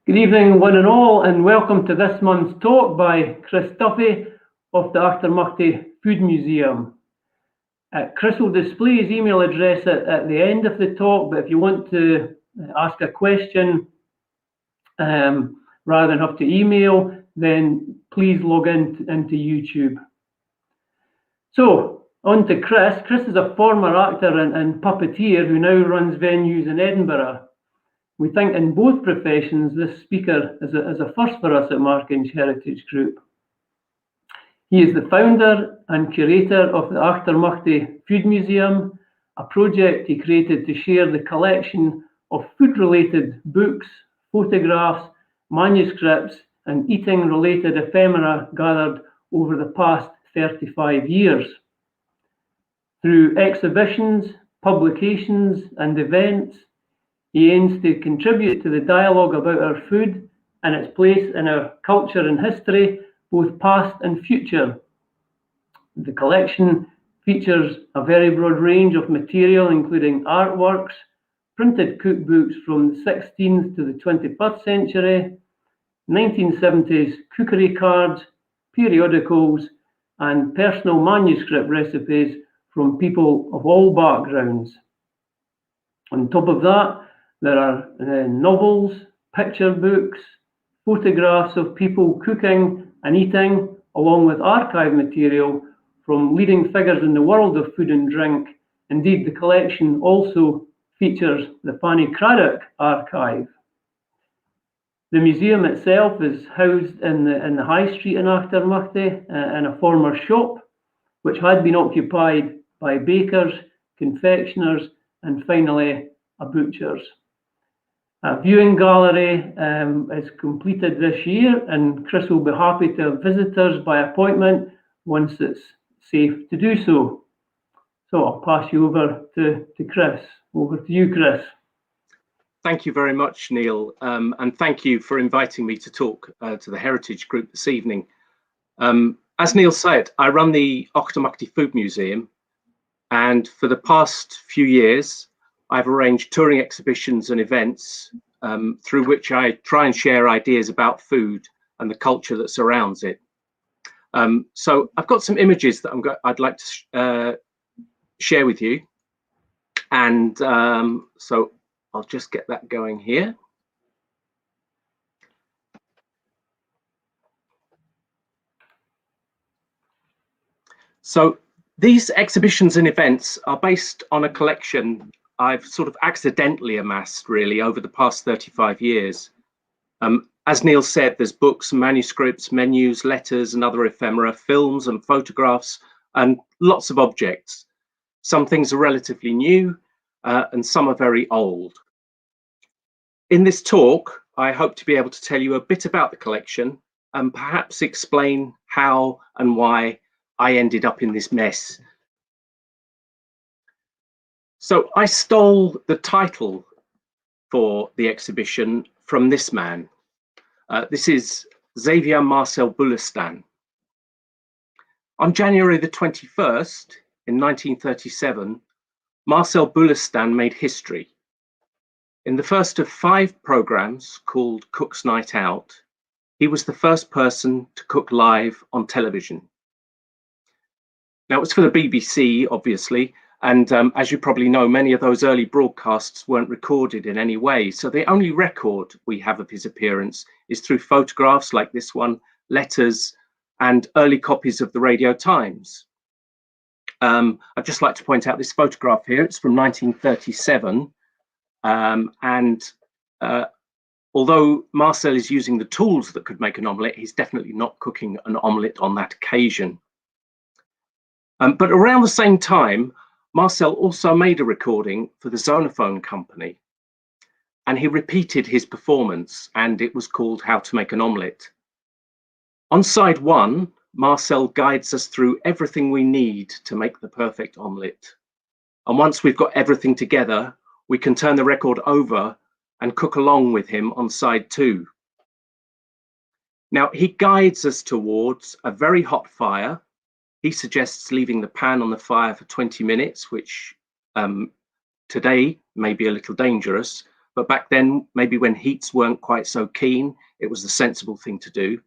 Good evening, one and all, and welcome to this month's talk by Chris Duffy of the Achtermachty Food Museum. Chris will display his email address at the end of the talk, but if you want to ask a question rather than have to email, then please log into YouTube. So, on to Chris. Chris is a former actor and puppeteer who now runs venues in Edinburgh. We think in both professions, this speaker is a first for us at Markinch Heritage Group. He is the founder and curator of the Achtermachty Food Museum, a project he created to share the collection of food-related books, photographs, manuscripts, and eating-related ephemera gathered over the past 35 years. Through exhibitions, publications, and events, he aims to contribute to the dialogue about our food and its place in our culture and history, both past and future. The collection features a very broad range of material, including artworks, printed cookbooks from the 16th to the 21st century, 1970s cookery cards, periodicals, and personal manuscript recipes from people of all backgrounds. On top of that, there are novels, picture books, photographs of people cooking and eating, along with archive material from leading figures in the world of food and drink. Indeed, the collection also features the Fanny Craddock archive. The museum itself is housed in the High Street in Achtermachty in a former shop, which had been occupied by bakers, confectioners, and finally a butcher's. A viewing gallery is completed this year, and Chris will be happy to have visitors by appointment once it's safe to do so. So I'll pass you over to Chris. Over to you, Chris. Thank you very much, Neil, and thank you for inviting me to talk to the Heritage Group this evening. As Neil said, I run the Achtermachty Food Museum, and for the past few years, I've arranged touring exhibitions and events through which I try and share ideas about food and the culture that surrounds it. So I've got some images that I'd like to share with you. And so I'll just get that going here. So these exhibitions and events are based on a collection I've sort of accidentally amassed really over the past 35 years. As Neil said, there's books, manuscripts, menus, letters and other ephemera, films and photographs, and lots of objects. Some things are relatively new and some are very old. In this talk, I hope to be able to tell you a bit about the collection and perhaps explain how and why I ended up in this mess. So I stole the title for the exhibition from this man. This is Xavier Marcel Bullesta. On January the 21st, in 1937, Marcel Bullesta made history. In the first of 5 programs called Cook's Night Out, he was the first person to cook live on television. Now, it was for the BBC, obviously, and as you probably know, many of those early broadcasts weren't recorded in any way. So the only record we have of his appearance is through photographs like this one, letters, and early copies of the Radio Times. I'd just like to point out this photograph here. It's from 1937. Although Marcel is using the tools that could make an omelette, he's definitely not cooking an omelette on that occasion. But around the same time, Marcel also made a recording for the Zonophone company, and he repeated his performance, and it was called How to Make an Omelette. On side 1, Marcel guides us through everything we need to make the perfect omelette. And once we've got everything together, we can turn the record over and cook along with him on side 2. Now, he guides us towards a very hot fire. He suggests leaving the pan on the fire for 20 minutes, which today may be a little dangerous, but back then, maybe when heats weren't quite so keen, it was the sensible thing to do.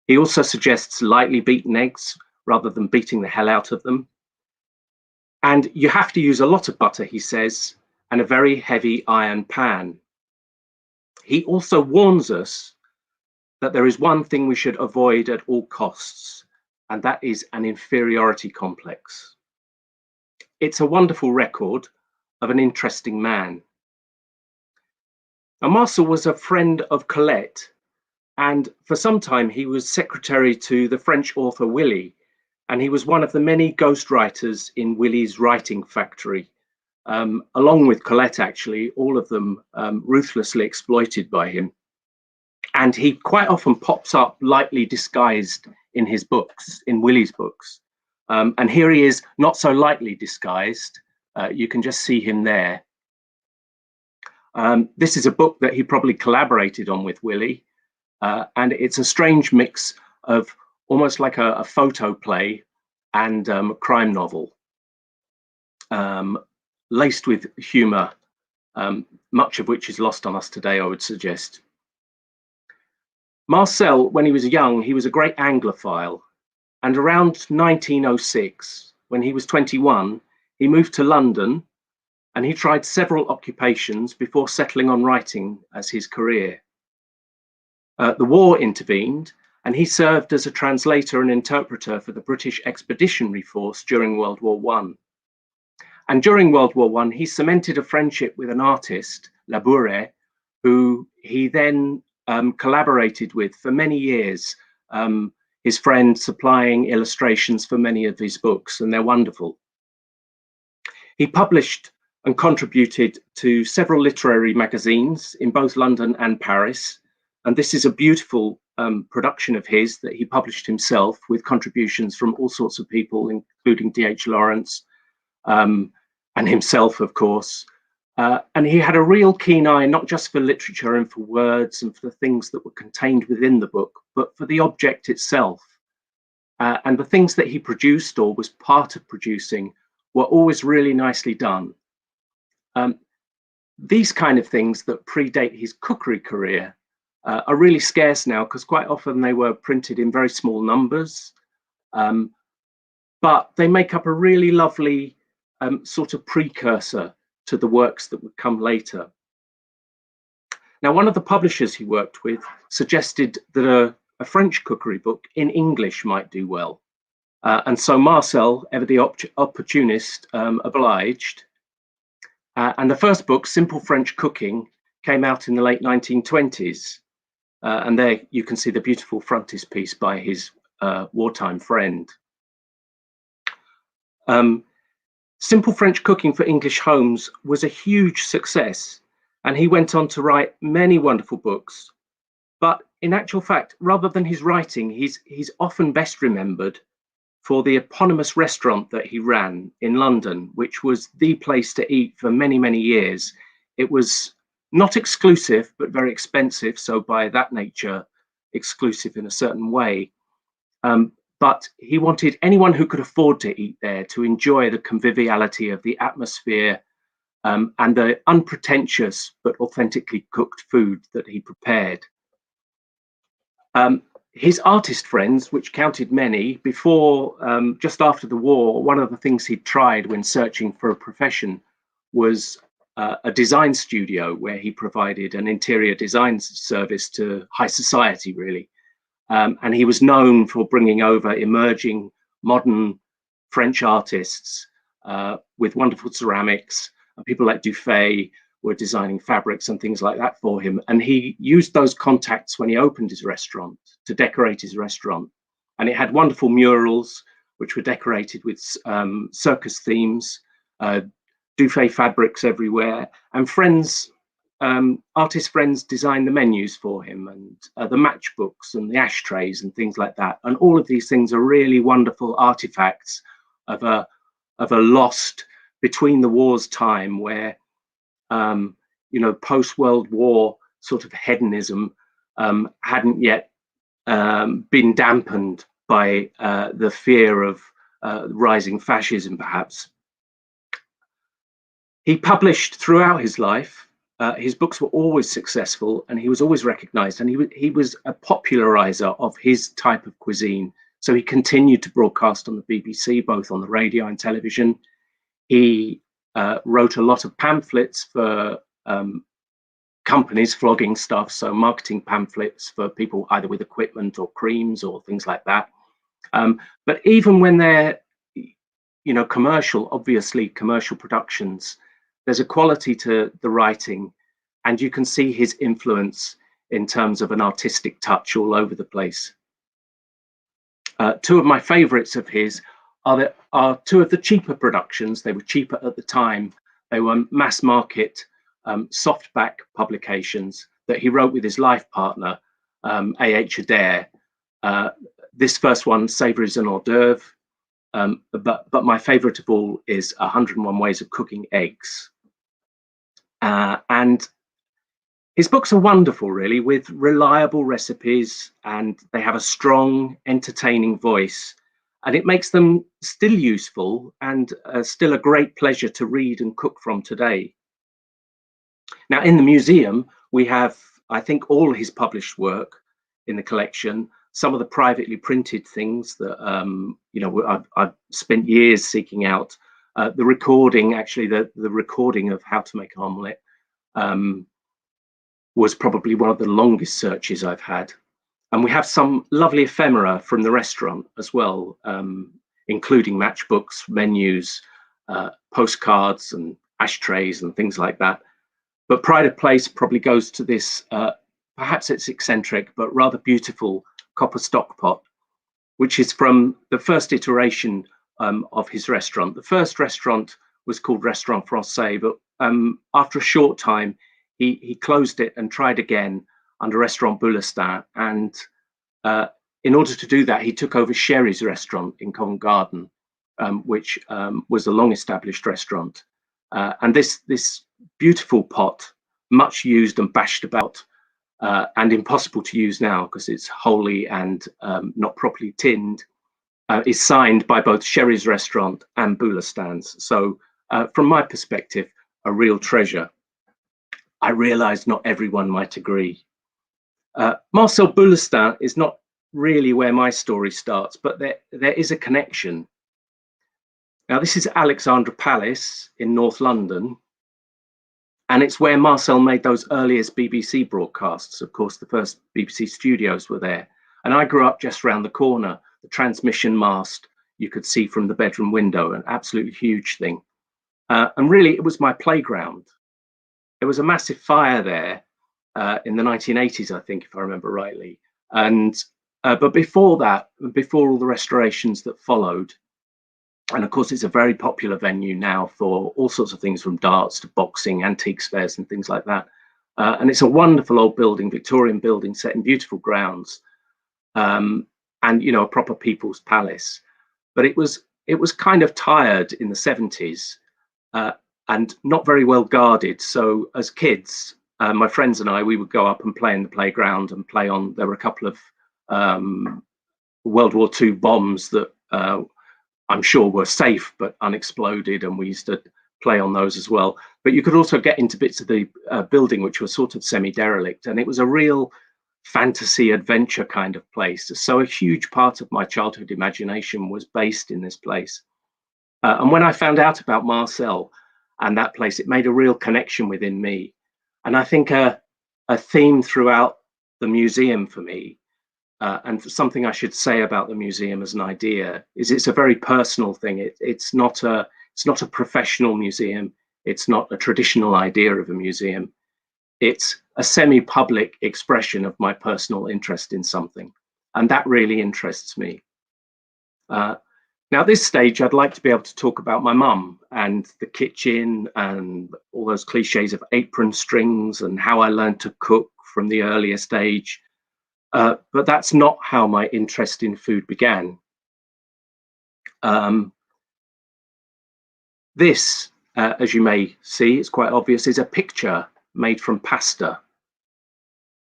He also suggests lightly beaten eggs rather than beating the hell out of them. And you have to use a lot of butter, he says, and a very heavy iron pan. He also warns us that there is one thing we should avoid at all costs, and that is an inferiority complex. It's a wonderful record of an interesting man. Now, Marcel was a friend of Colette, and for some time he was secretary to the French author Willy, and he was one of the many ghostwriters in Willy's writing factory, along with Colette, actually, all of them ruthlessly exploited by him. And he quite often pops up lightly disguised in his books, in Willy's books. And here he is, not so lightly disguised. You can just see him there. This is a book that he probably collaborated on with Willy. And it's a strange mix of almost like a photo play and a crime novel, laced with humor, much of which is lost on us today, I would suggest. Marcel, when he was young, he was a great Anglophile. And around 1906, when he was 21, he moved to London and he tried several occupations before settling on writing as his career. The war intervened, and he served as a translator and interpreter for the British Expeditionary Force during World War I. And during World War I, he cemented a friendship with an artist, Labouré, who he then collaborated with for many years, his friend supplying illustrations for many of his books, and they're wonderful. He published and contributed to several literary magazines in both London and Paris, and this is a beautiful production of his that he published himself with contributions from all sorts of people, including D.H. Lawrence and himself, of course. And he had a real keen eye, not just for literature and for words and for the things that were contained within the book, but for the object itself. And the things that he produced or was part of producing were always really nicely done. These kind of things that predate his cookery career are really scarce now, because quite often they were printed in very small numbers, but they make up a really lovely sort of precursor to the works that would come later. Now, one of the publishers he worked with suggested that a French cookery book in English might do well. And so Marcel, ever the opportunist, obliged. And the first book, Simple French Cooking, came out in the late 1920s. And there you can see the beautiful frontispiece by his wartime friend. Simple French Cooking for English Homes was a huge success, and he went on to write many wonderful books. But in actual fact, rather than his writing, he's often best remembered for the eponymous restaurant that he ran in London, which was the place to eat for many, many years. It was not exclusive, but very expensive. So by that nature, exclusive in a certain way. But he wanted anyone who could afford to eat there to enjoy the conviviality of the atmosphere and the unpretentious but authentically cooked food that he prepared. His artist friends, which counted many, before, just after the war, one of the things he'd tried when searching for a profession was a design studio where he provided an interior design service to high society, really. And he was known for bringing over emerging modern French artists with wonderful ceramics, and people like Dufay were designing fabrics and things like that for him. And he used those contacts when he opened his restaurant to decorate his restaurant. And it had wonderful murals, which were decorated with circus themes, Dufay fabrics everywhere, and friends, artist friends designed the menus for him, and the matchbooks and the ashtrays and things like that. And all of these things are really wonderful artifacts of a lost between the wars time where, post-World War sort of hedonism hadn't yet been dampened by the fear of rising fascism, perhaps. He published throughout his life, his books were always successful, and he was always recognized, and he was a popularizer of his type of cuisine. So he continued to broadcast on the BBC, both on the radio and television. He wrote a lot of pamphlets for companies flogging stuff, so marketing pamphlets for people either with equipment or creams or things like that. But even when they're, you know, commercial, obviously commercial productions, there's a quality to the writing, and you can see his influence in terms of an artistic touch all over the place. Two of my favorites of his are two of the cheaper productions. They were cheaper at the time. They were mass market softback publications that he wrote with his life partner, A.H. Adair. This first one, Savouries and Hors d'oeuvre, but my favorite of all is 101 Ways of Cooking Eggs. And his books are wonderful, really, with reliable recipes, and they have a strong, entertaining voice, and it makes them still useful and still a great pleasure to read and cook from today. Now, in the museum, we have, I think, all his published work in the collection. Some of the privately printed things that you know, I've spent years seeking out. The recording, actually, the recording of How to Make an Omelette was probably one of the longest searches I've had. And we have some lovely ephemera from the restaurant as well, including matchbooks, menus, postcards and ashtrays and things like that. But pride of place probably goes to this, perhaps it's eccentric, but rather beautiful copper stockpot, which is from the first iteration of his restaurant. The first restaurant was called Restaurant Français, but after a short time, he closed it and tried again under Restaurant Bullesta. And in order to do that, he took over Sherry's restaurant in Covent Garden, which was a long-established restaurant. And this beautiful pot, much used and bashed about, and impossible to use now because it's wholly and not properly tinned, is signed by both Sherry's restaurant and Bullesta's. So from my perspective, a real treasure. I realize not everyone might agree. Marcel Bullesta is not really where my story starts, but there is a connection. Now, this is Alexandra Palace in North London, and it's where Marcel made those earliest BBC broadcasts. Of course, the first BBC studios were there. And I grew up just round the corner. The transmission mast you could see from the bedroom window, an absolutely huge thing. And really, it was my playground. There was a massive fire there in the 1980s, I think, if I remember rightly. And but before that, before all the restorations that followed, and of course, it's a very popular venue now for all sorts of things, from darts to boxing, antiques fairs and things like that. And it's a wonderful old building, Victorian building, set in beautiful grounds, and, you know, a proper people's palace. But it was kind of tired in the 70s and not very well guarded. So as kids, my friends and I, we would go up and play in the playground and play on. There were a couple of World War II bombs that I'm sure were safe but unexploded, and we used to play on those as well. But you could also get into bits of the building which were sort of semi-derelict, and it was a real fantasy adventure kind of place. So a huge part of my childhood imagination was based in this place. And when I found out about Marcel and that place, it made a real connection within me. And I think a theme throughout the museum for me, and something I should say about the museum as an idea, is it's a very personal thing. It's not a professional museum. It's not a traditional idea of a museum. It's a semi-public expression of my personal interest in something, and that really interests me. Now, at this stage, I'd like to be able to talk about my mum and the kitchen and all those cliches of apron strings and how I learned to cook from the earliest age. But that's not how my interest in food began. This, as you may see, it's quite obvious, is a picture made from pasta.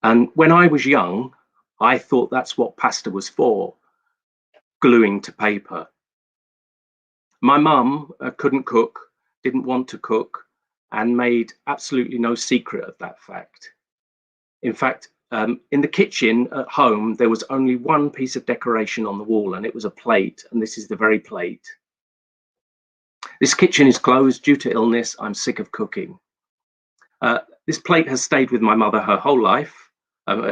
And when I was young, I thought that's what pasta was for, gluing to paper. My mum couldn't cook, didn't want to cook, and made absolutely no secret of that fact. In fact, in the kitchen at home, there was only one piece of decoration on the wall, and it was a plate, and this is the very plate. This kitchen is closed due to illness. I'm sick of cooking. This plate has stayed with my mother her whole life,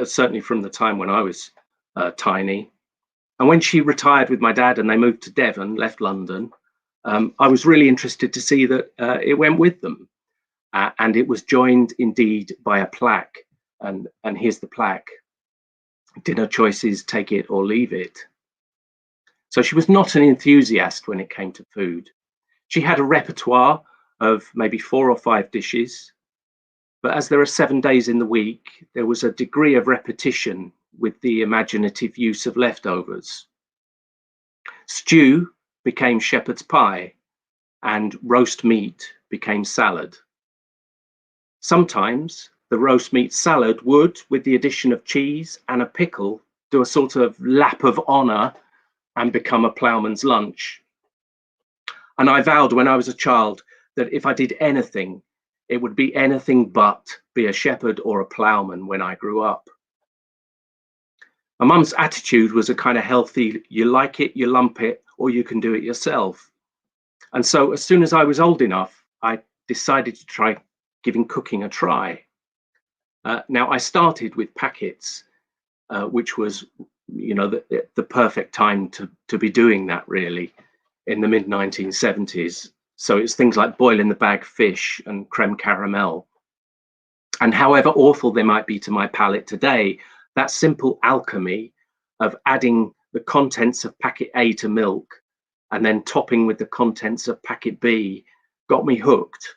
certainly from the time when I was tiny. And when she retired with my dad and they moved to Devon, left London, I was really interested to see that it went with them. And it was joined indeed by a plaque. And here's the plaque. Dinner choices, take it or leave it. So she was not an enthusiast when it came to food. She had a repertoire of maybe 4 or 5 dishes. But as there are 7 days in the week, there was a degree of repetition with the imaginative use of leftovers. Stew became shepherd's pie, and roast meat became salad. Sometimes the roast meat salad would, with the addition of cheese and a pickle, do a sort of lap of honour and become a ploughman's lunch. And I vowed when I was a child that if I did anything, it would be anything but be a shepherd or a ploughman when I grew up. My mum's attitude was a kind of healthy, you like it, you lump it, or you can do it yourself. And so as soon as I was old enough, I decided to try giving cooking a try. Now I started with packets, which was, you know, the perfect time to be doing that really in the mid 1970s. So it's things like boil in the bag fish and creme caramel. And however awful they might be to my palate today, that simple alchemy of adding the contents of packet A to milk and then topping with the contents of packet B got me hooked.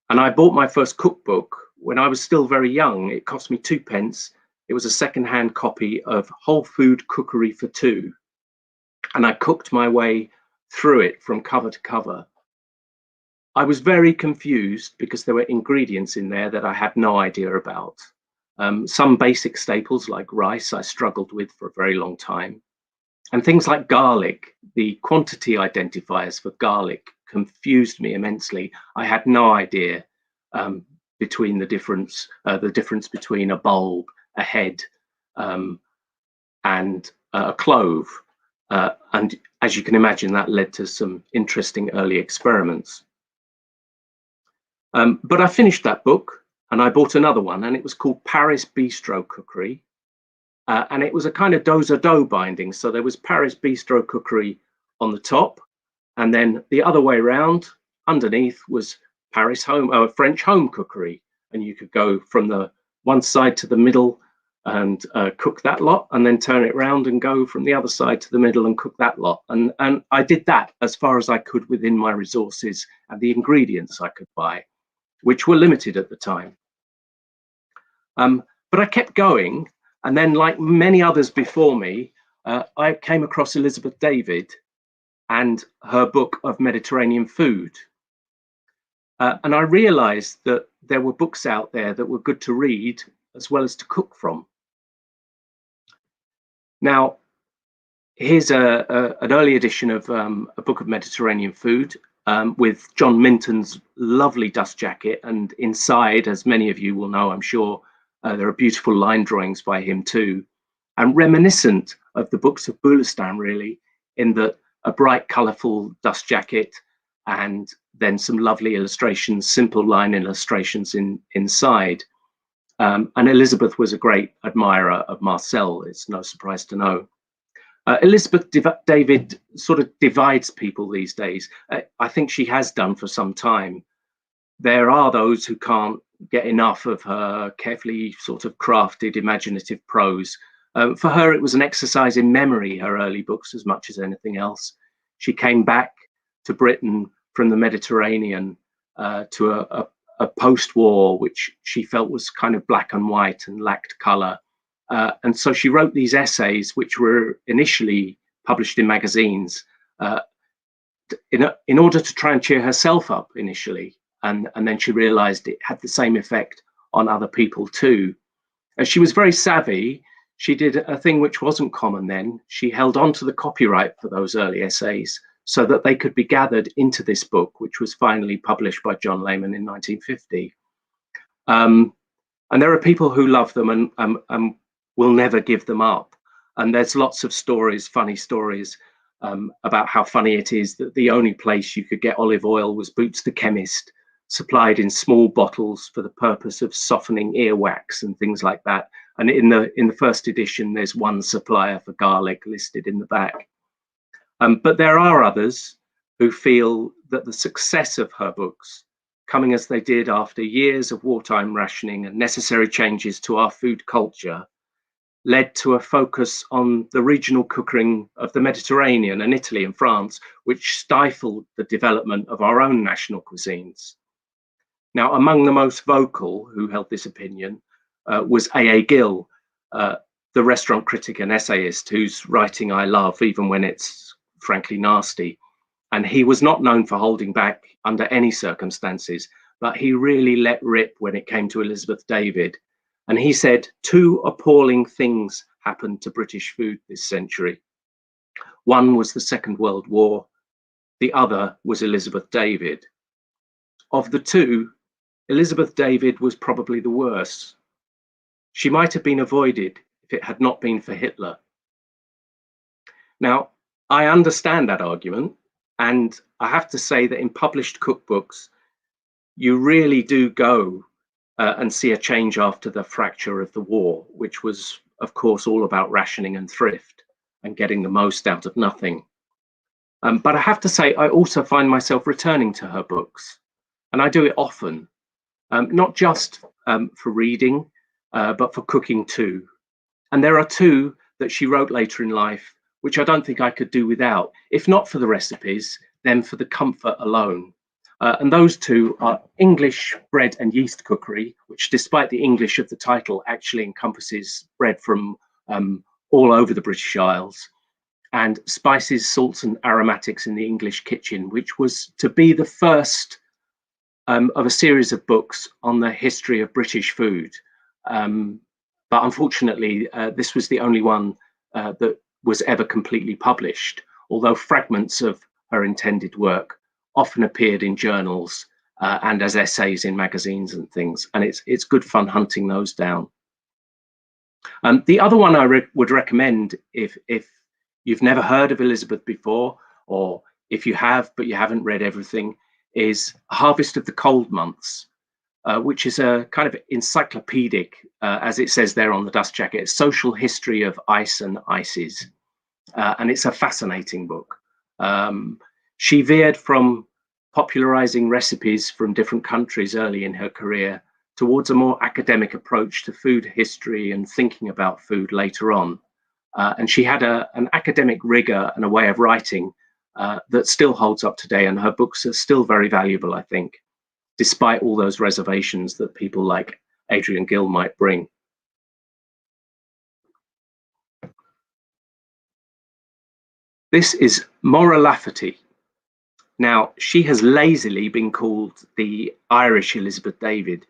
And I bought my first cookbook when I was still very young. It cost me 2p. It was a second-hand copy of Whole Food Cookery for Two. And I cooked my way through it from cover to cover. I was very confused because there were ingredients in there that I had no idea about. Some basic staples like rice I struggled with for a very long time. And things like garlic, the quantity identifiers for garlic confused me immensely. I had no idea between the difference between a bulb, a head, and a clove. And as you can imagine, that led to some interesting early experiments. But I finished that book and I bought another one, and it was called Paris Bistro Cookery. And it was a kind of dos-a-dos binding. So there was Paris Bistro Cookery on the top, and then the other way around underneath was Paris French Home Cookery. And you could go from the one side to the middle and cook that lot, and then turn it round and go from the other side to the middle and cook that lot. And I did that as far as I could within my resources and the ingredients I could buy, which were limited at the time. But I kept going. And then, like many others before me, I came across Elizabeth David and her book of Mediterranean food. And I realized that there were books out there that were good to read as well as to cook from. Now, here's an early edition of a book of Mediterranean food with John Minton's lovely dust jacket. And inside, as many of you will know, I'm sure, there are beautiful line drawings by him too, and reminiscent of the books of Bullesta, really, in that a bright, colourful dust jacket and then some lovely illustrations, simple line illustrations inside. And Elizabeth was a great admirer of Marcel, it's no surprise to know. Elizabeth David sort of divides people these days. I think she has done for some time. There are those who can't get enough of her carefully sort of crafted, imaginative prose. For her, it was an exercise in memory, her early books, as much as anything else. She came back to Britain from the Mediterranean to a post-war, which she felt was kind of black and white and lacked colour. And so she wrote these essays, which were initially published in magazines, in order to try and cheer herself up initially. And then she realized it had the same effect on other people too. She was very savvy. She did a thing which wasn't common then. She held on to the copyright for those early essays. so that they could be gathered into this book, which was finally published by John Lehman in 1950. And there are people who love them and will never give them up. And there's lots of stories, funny stories, about how funny it is that the only place you could get olive oil was Boots the chemist, supplied in small bottles for the purpose of softening earwax and things like that. And in the first edition, there's one supplier for garlic listed in the back. But there are others who feel that the success of her books, coming as they did after years of wartime rationing and necessary changes to our food culture, led to a focus on the regional cooking of the Mediterranean and Italy and France, which stifled the development of our own national cuisines. Now, among the most vocal who held this opinion was A.A. Gill, the restaurant critic and essayist whose writing I love, even when it's frankly nasty. And he was not known for holding back under any circumstances, but he really let rip when it came to Elizabeth David. And he said, 2 appalling things happened to British food this century. One was the Second World War. The other was Elizabeth David. Of the 2, Elizabeth David was probably the worst. She might have been avoided if it had not been for Hitler. Now, I understand that argument. And I have to say that in published cookbooks, you really do go and see a change after the fracture of the war, which was, of course, all about rationing and thrift and getting the most out of nothing. But I have to say, I also find myself returning to her books, and I do it often, not just for reading, but for cooking too. And there are 2 that she wrote later in life, which I don't think I could do without, if not for the recipes, then for the comfort alone. And those 2 are English bread and yeast cookery, which despite the English of the title actually encompasses bread from all over the British Isles, and Spices, Salts and Aromatics in the English Kitchen, which was to be the first of a series of books on the history of British food. But unfortunately, this was the only one that was ever completely published, although fragments of her intended work often appeared in journals and as essays in magazines and things, and it's good fun hunting those down. The other one I would recommend, if you've never heard of Elizabeth before, or if you have but you haven't read everything, is Harvest of the Cold Months, which is a kind of encyclopedic, as it says there on the dust jacket, social history of ice and ices. And it's a fascinating book. She veered from popularizing recipes from different countries early in her career towards a more academic approach to food history and thinking about food later on. And she had an academic rigor and a way of writing that still holds up today, and her books are still very valuable, I think, despite all those reservations that people like Adrian Gill might bring. This is Maura Lafferty. Now, she has lazily been called the Irish Elizabeth David,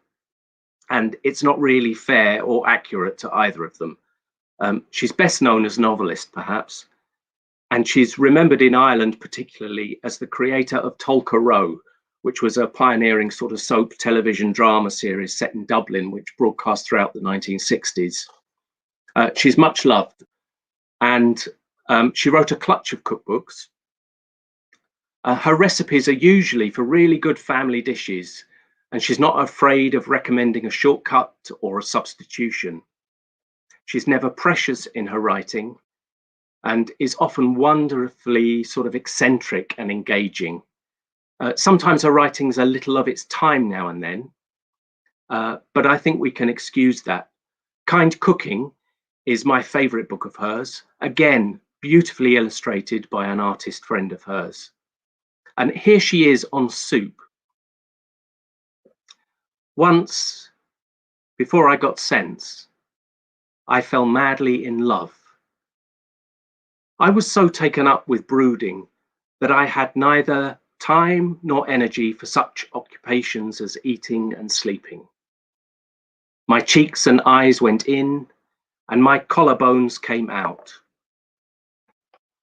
and it's not really fair or accurate to either of them. She's best known as novelist, perhaps, and she's remembered in Ireland particularly as the creator of Tolka Row, which was a pioneering sort of soap television drama series set in Dublin, which broadcast throughout the 1960s. She's much loved, and she wrote a clutch of cookbooks. Her recipes are usually for really good family dishes, and she's not afraid of recommending a shortcut or a substitution. She's never precious in her writing and is often wonderfully sort of eccentric and engaging. Sometimes her writing's a little of its time now and then, but I think we can excuse that. Kind Cooking is my favorite book of hers, again, beautifully illustrated by an artist friend of hers. And here she is on soup. Once, before I got sense, I fell madly in love. I was so taken up with brooding that I had neither time nor energy for such occupations as eating and sleeping. My cheeks and eyes went in, and my collarbones came out.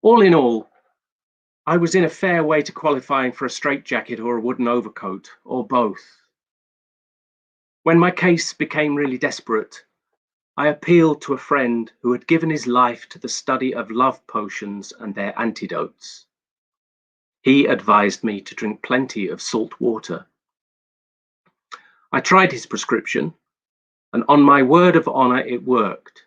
All in all, I was in a fair way to qualifying for a straitjacket or a wooden overcoat, or both. When my case became really desperate, I appealed to a friend who had given his life to the study of love potions and their antidotes. He advised me to drink plenty of salt water. I tried his prescription, and on my word of honor, it worked.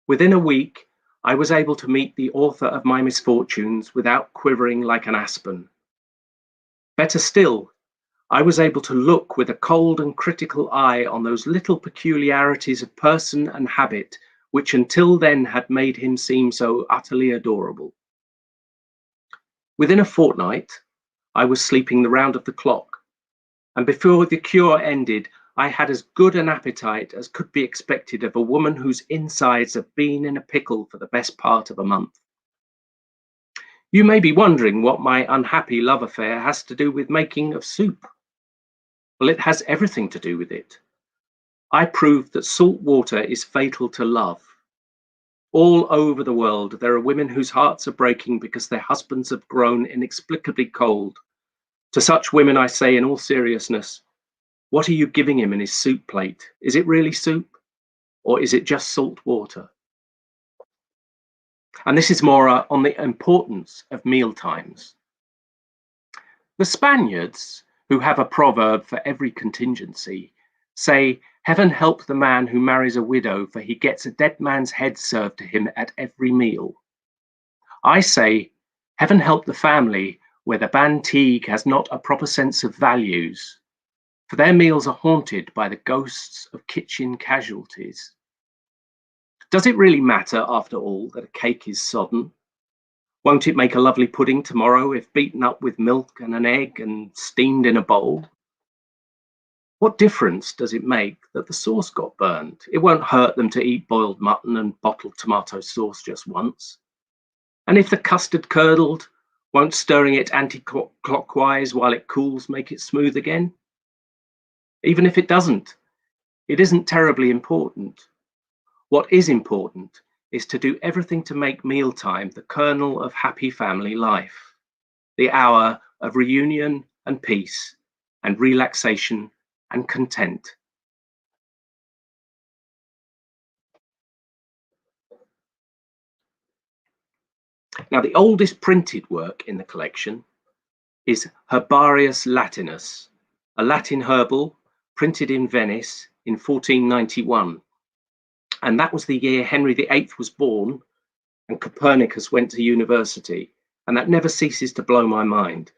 Within a week, I was able to meet the author of my misfortunes without quivering like an aspen. Better still, I was able to look with a cold and critical eye on those little peculiarities of person and habit which until then had made him seem so utterly adorable. Within a fortnight, I was sleeping the round of the clock, and before the cure ended, I had as good an appetite as could be expected of a woman whose insides have been in a pickle for the best part of a month. You may be wondering what my unhappy love affair has to do with making of soup. Well, it has everything to do with it. I proved that salt water is fatal to love. All over the world, there are women whose hearts are breaking because their husbands have grown inexplicably cold. To such women, I say in all seriousness, what are you giving him in his soup plate? Is it really soup? Or is it just salt water? And this is more on the importance of meal times. The Spaniards, who have a proverb for every contingency, say, "Heaven help the man who marries a widow, for he gets a dead man's head served to him at every meal." I say, "Heaven help the family where the bantigue has not a proper sense of values, for their meals are haunted by the ghosts of kitchen casualties." Does it really matter, after all, that a cake is sodden? Won't it make a lovely pudding tomorrow if beaten up with milk and an egg and steamed in a bowl? What difference does it make that the sauce got burned? It won't hurt them to eat boiled mutton and bottled tomato sauce just once. And if the custard curdled, won't stirring it anti-clockwise while it cools make it smooth again? Even if it doesn't, it isn't terribly important. What is important is to do everything to make mealtime the kernel of happy family life, the hour of reunion and peace and relaxation and content. Now, the oldest printed work in the collection is Herbarius Latinus, a Latin herbal printed in Venice in 1491. And that was the year Henry VIII was born and Copernicus went to university. And that never ceases to blow my mind.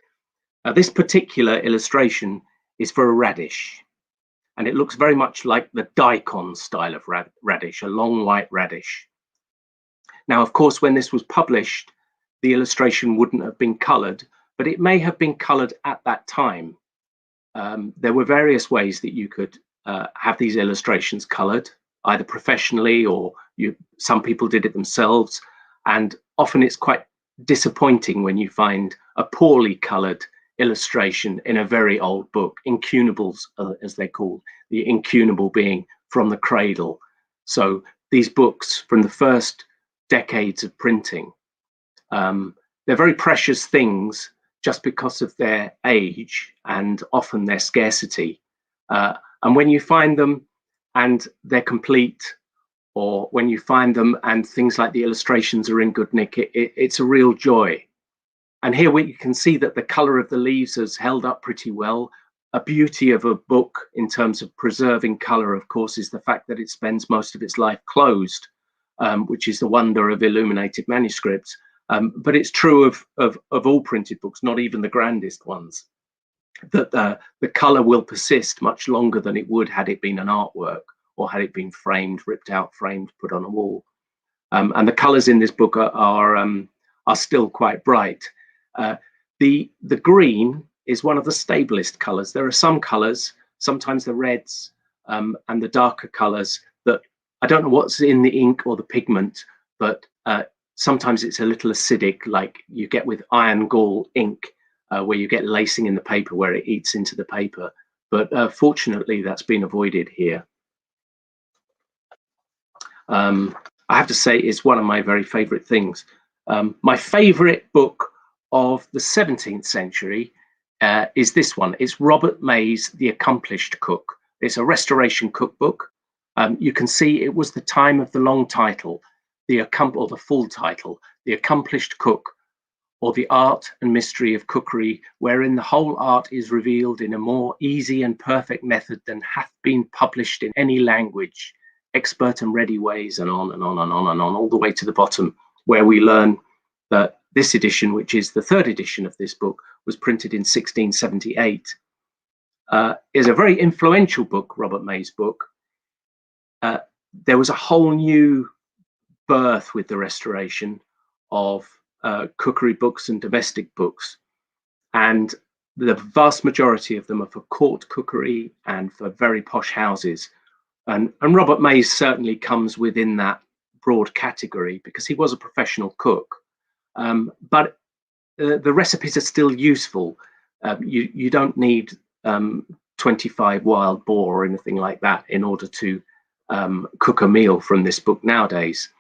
This particular illustration is for a radish. And it looks very much like the daikon style of radish, a long white radish. Now, of course, when this was published, the illustration wouldn't have been colored, but it may have been colored at that time. There were various ways that you could have these illustrations colored, either professionally or some people did it themselves. And often it's quite disappointing when you find a poorly colored illustration in a very old book, incunables as they're called, the incunable being from the cradle. So these books from the first decades of printing, they're very precious things just because of their age and often their scarcity. And when you find them and they're complete, or when you find them and things like the illustrations are in good nick, it's a real joy. And here we can see that the color of the leaves has held up pretty well. A beauty of a book in terms of preserving color, of course, is the fact that it spends most of its life closed, which is the wonder of illuminated manuscripts. But it's true of all printed books, not even the grandest ones, that the color will persist much longer than it would had it been an artwork or had it been framed, ripped out, framed, put on a wall. And the colors in this book are still quite bright. The green is one of the stablest colors. There are some colors, sometimes the reds and the darker colors, that I don't know what's in the ink or the pigment, but sometimes it's a little acidic, like you get with iron gall ink, where you get lacing in the paper where it eats into the paper. But fortunately, that's been avoided here. I have to say, it's one of my very favorite things. My favorite book of the 17th century is this one. It's Robert May's The Accomplished Cook. It's a restoration cookbook. You can see it was the time of the long title, or the full title, The Accomplished Cook, or The Art and Mystery of Cookery, wherein the whole art is revealed in a more easy and perfect method than hath been published in any language, expert and ready ways, and on and on and on and on, all the way to the bottom, where we learn that this edition, which is the third edition of this book, was printed in 1678. Is a very influential book, Robert May's book. There was a whole new birth with the restoration of cookery books and domestic books, and the vast majority of them are for court cookery and for very posh houses. And Robert May certainly comes within that broad category because he was a professional cook. But the recipes are still useful. You don't need 25 wild boar or anything like that in order to cook a meal from this book nowadays.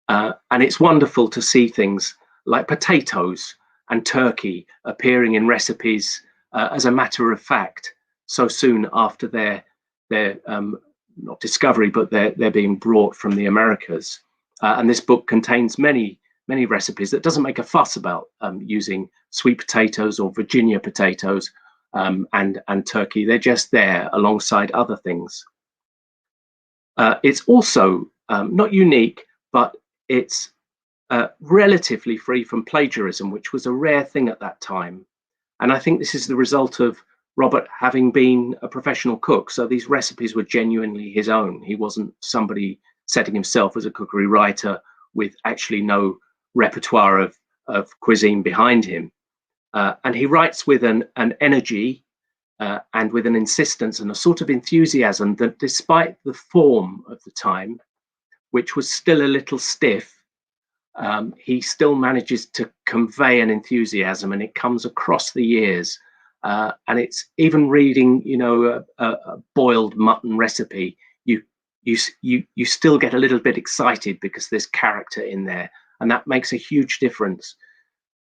And it's wonderful to see things like potatoes and turkey appearing in recipes as a matter of fact so soon after their not discovery, but they're being brought from the Americas. And this book contains many recipes that doesn't make a fuss about using sweet potatoes or Virginia potatoes and turkey. They're just there alongside other things. It's also not unique, but it's relatively free from plagiarism, which was a rare thing at that time. And I think this is the result of Robert having been a professional cook. So these recipes were genuinely his own. He wasn't somebody setting himself as a cookery writer with actually no repertoire of cuisine behind him. And he writes with an energy and with an insistence and a sort of enthusiasm that, despite the form of the time, which was still a little stiff, he still manages to convey an enthusiasm, and it comes across the years. And it's even reading, a boiled mutton recipe, you still get a little bit excited because there's character in there, and that makes a huge difference.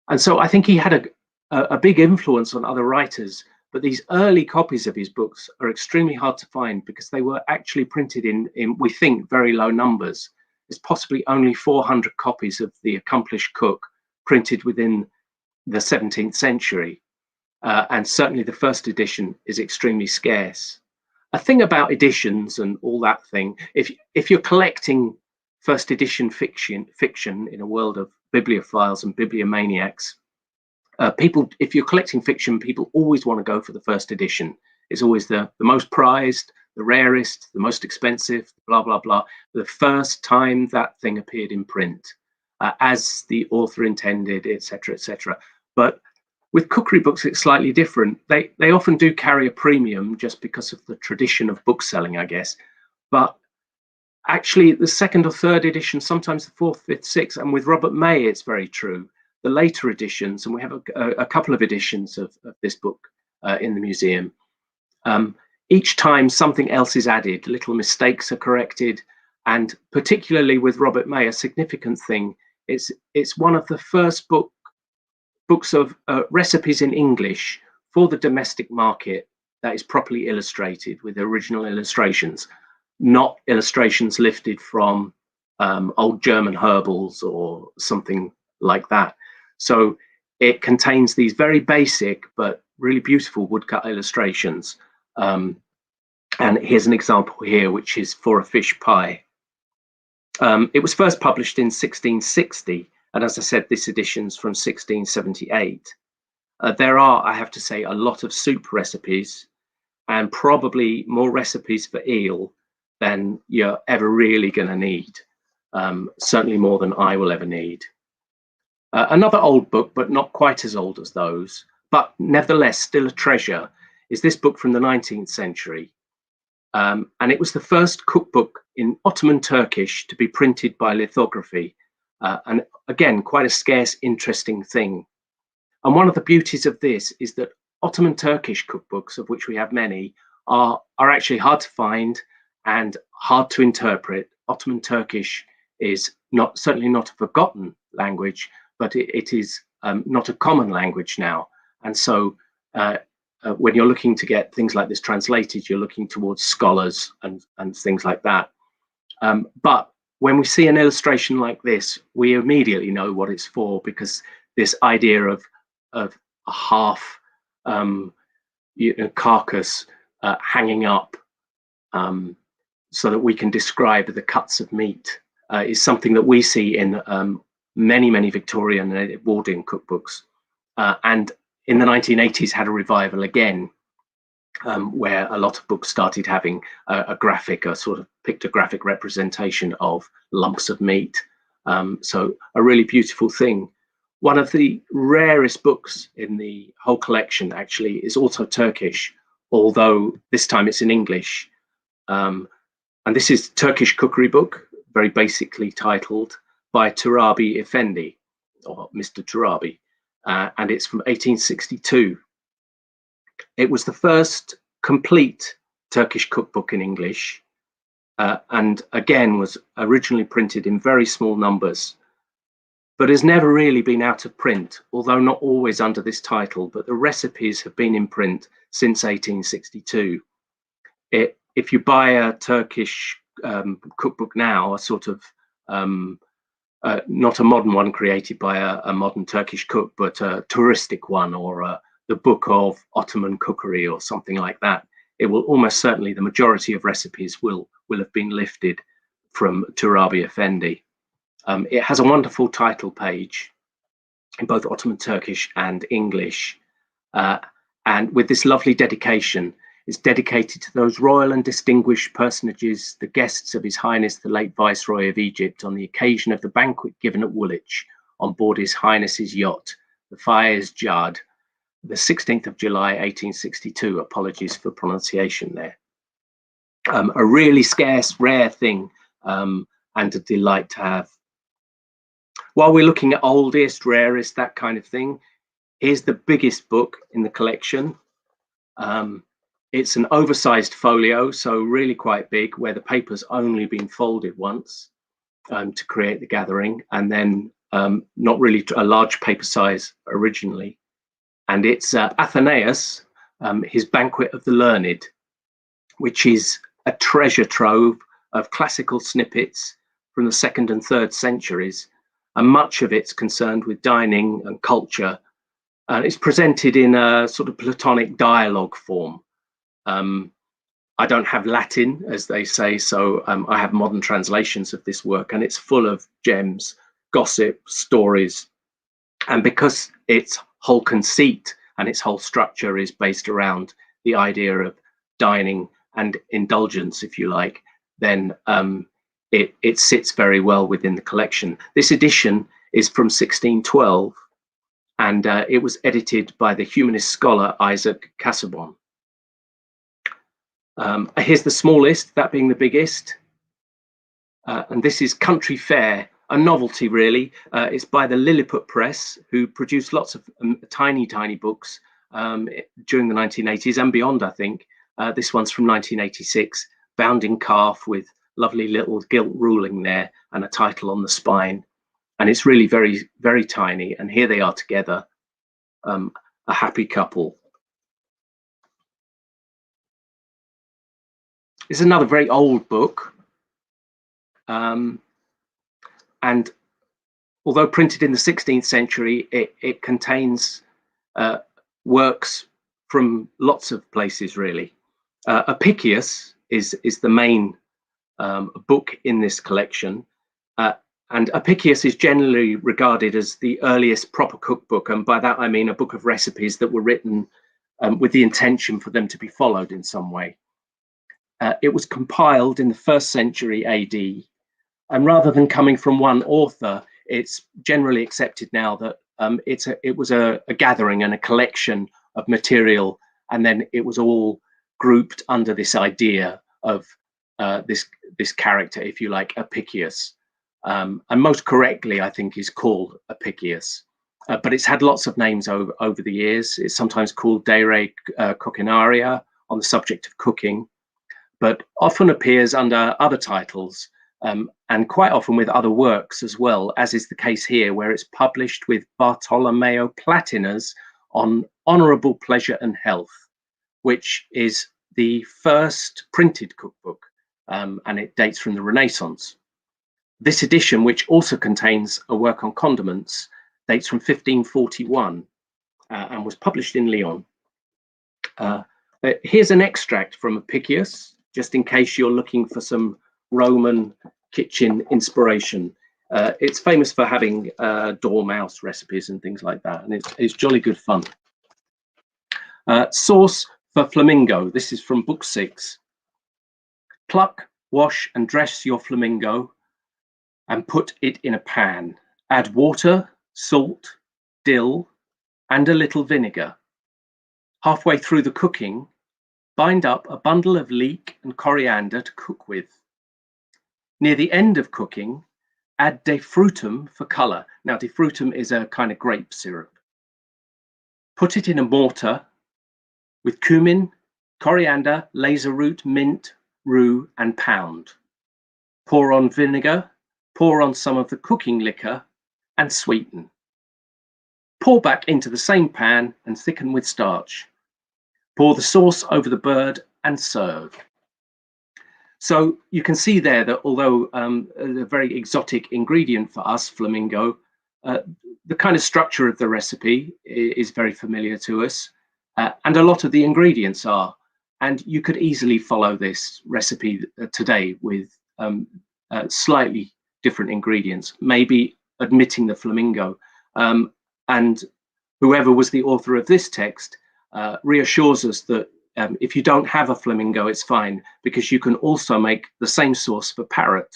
And so I think he had a big influence on other writers. But these early copies of his books are extremely hard to find because they were actually printed in we think, very low numbers. There's possibly only 400 copies of The Accomplished Cook printed within the 17th century. And certainly the first edition is extremely scarce. A thing about editions and all that thing, if you're collecting first edition fiction in a world of bibliophiles and bibliomaniacs, if you're collecting fiction, people always want to go for the first edition. It's always the most prized, the rarest, the most expensive, blah, blah, blah. The first time that thing appeared in print, as the author intended, etc., etc. But with cookery books, it's slightly different. They often do carry a premium just because of the tradition of bookselling, I guess. But actually, the second or third edition, sometimes the fourth, fifth, sixth, and with Robert May, it's very true. The later editions, and we have a couple of editions of this book in the museum, each time something else is added, little mistakes are corrected, and particularly with Robert May, a significant thing, it's one of the first books of recipes in English for the domestic market that is properly illustrated with original illustrations, not illustrations lifted from old German herbals or something like that. So it contains these very basic but really beautiful woodcut illustrations. And here's an example here, which is for a fish pie. It was first published in 1660. And as I said, this edition's from 1678. There are, I have to say, a lot of soup recipes and probably more recipes for eel than you're ever really going to need. Certainly more than I will ever need. Another old book, but not quite as old as those, but nevertheless still a treasure, is this book from the 19th century. And it was the first cookbook in Ottoman Turkish to be printed by lithography. And again, quite a scarce, interesting thing. And one of the beauties of this is that Ottoman Turkish cookbooks, of which we have many, are actually hard to find and hard to interpret. Ottoman Turkish is certainly not a forgotten language, but it is not a common language now. And so when you're looking to get things like this translated, you're looking towards scholars and things like that. But when we see an illustration like this, we immediately know what it's for, because this idea of a half carcass hanging up so that we can describe the cuts of meat is something that we see in many Victorian and Edwardian cookbooks, and in the 1980s had a revival again, where a lot of books started having a sort of pictographic representation of lumps of meat. So a really beautiful thing. One of the rarest books in the whole collection actually is also Turkish, although this time it's in English. And this is Turkish cookery book, very basically titled by Turabi Effendi, or Mr. Turabi, and it's from 1862. It was the first complete Turkish cookbook in English, and again was originally printed in very small numbers, but has never really been out of print, although not always under this title, but the recipes have been in print since 1862. If you buy a Turkish cookbook now, a sort of not a modern one created by a modern Turkish cook, but a touristic one, or the book of Ottoman cookery or something like that, it will almost certainly, the majority of recipes will have been lifted from Turabi Effendi. It has a wonderful title page in both Ottoman Turkish and English, and with this lovely dedication. It's dedicated to those royal and distinguished personages, the guests of His Highness the late Viceroy of Egypt, on the occasion of the banquet given at Woolwich on board His Highness's yacht, the Fayez Jad, the 16th of July, 1862. Apologies for pronunciation there. A really scarce, rare thing, and a delight to have. While we're looking at oldest, rarest, that kind of thing, here's the biggest book in the collection. It's an oversized folio, so really quite big, where the paper's only been folded once to create the gathering, and then not really a large paper size originally. And it's Athenaeus, his Banquet of the Learned, which is a treasure trove of classical snippets from the 2nd and 3rd centuries, and much of it's concerned with dining and culture. And it's presented in a sort of Platonic dialogue form. I don't have Latin, as they say, so I have modern translations of this work, and it's full of gems, gossip, stories. And because its whole conceit and its whole structure is based around the idea of dining and indulgence, if you like, then it sits very well within the collection. This edition is from 1612, and it was edited by the humanist scholar Isaac Casaubon. Here's the smallest, that being the biggest, and this is Country Fare, a novelty really. It's by the Lilliput Press, who produced lots of tiny books during the 1980s and beyond, I think. This one's from 1986, bound in calf with lovely little gilt ruling there and a title on the spine, and it's really very tiny, and here they are together, a happy couple. It's another very old book, and although printed in the 16th century, it contains works from lots of places, really. Apicius is the main book in this collection, and Apicius is generally regarded as the earliest proper cookbook, and by that I mean a book of recipes that were written with the intention for them to be followed in some way. It was compiled in the 1st century AD, and rather than coming from one author, it's generally accepted now that it was a gathering and a collection of material, and then it was all grouped under this idea of this character, if you like, Apicius, and most correctly, I think, is called Apicius, but it's had lots of names over the years. It's sometimes called De Re Coquinaria, on the subject of cooking, but often appears under other titles, and quite often with other works as well, as is the case here, where it's published with Bartolomeo Platinas on Honourable Pleasure and Health, which is the first printed cookbook, and it dates from the Renaissance. This edition, which also contains a work on condiments, dates from 1541 and was published in Lyon. Here's an extract from Apicius, just in case you're looking for some Roman kitchen inspiration. It's famous for having dormouse recipes and things like that, and it's jolly good fun. Sauce for flamingo. This is from book 6. Pluck, wash and dress your flamingo and put it in a pan. Add water, salt, dill, and a little vinegar. Halfway through the cooking, bind up a bundle of leek and coriander to cook with. Near the end of cooking, add defrutum for colour. Now, defrutum is a kind of grape syrup. Put it in a mortar with cumin, coriander, laser root, mint, rue, and pound. Pour on vinegar, pour on some of the cooking liquor, and sweeten. Pour back into the same pan and thicken with starch. Pour the sauce over the bird and serve. So you can see there that although a very exotic ingredient for us, flamingo, the kind of structure of the recipe is very familiar to us, and a lot of the ingredients are. And you could easily follow this recipe today with slightly different ingredients, maybe omitting the flamingo. And whoever was the author of this text reassures us that if you don't have a flamingo, it's fine, because you can also make the same sauce for parrot.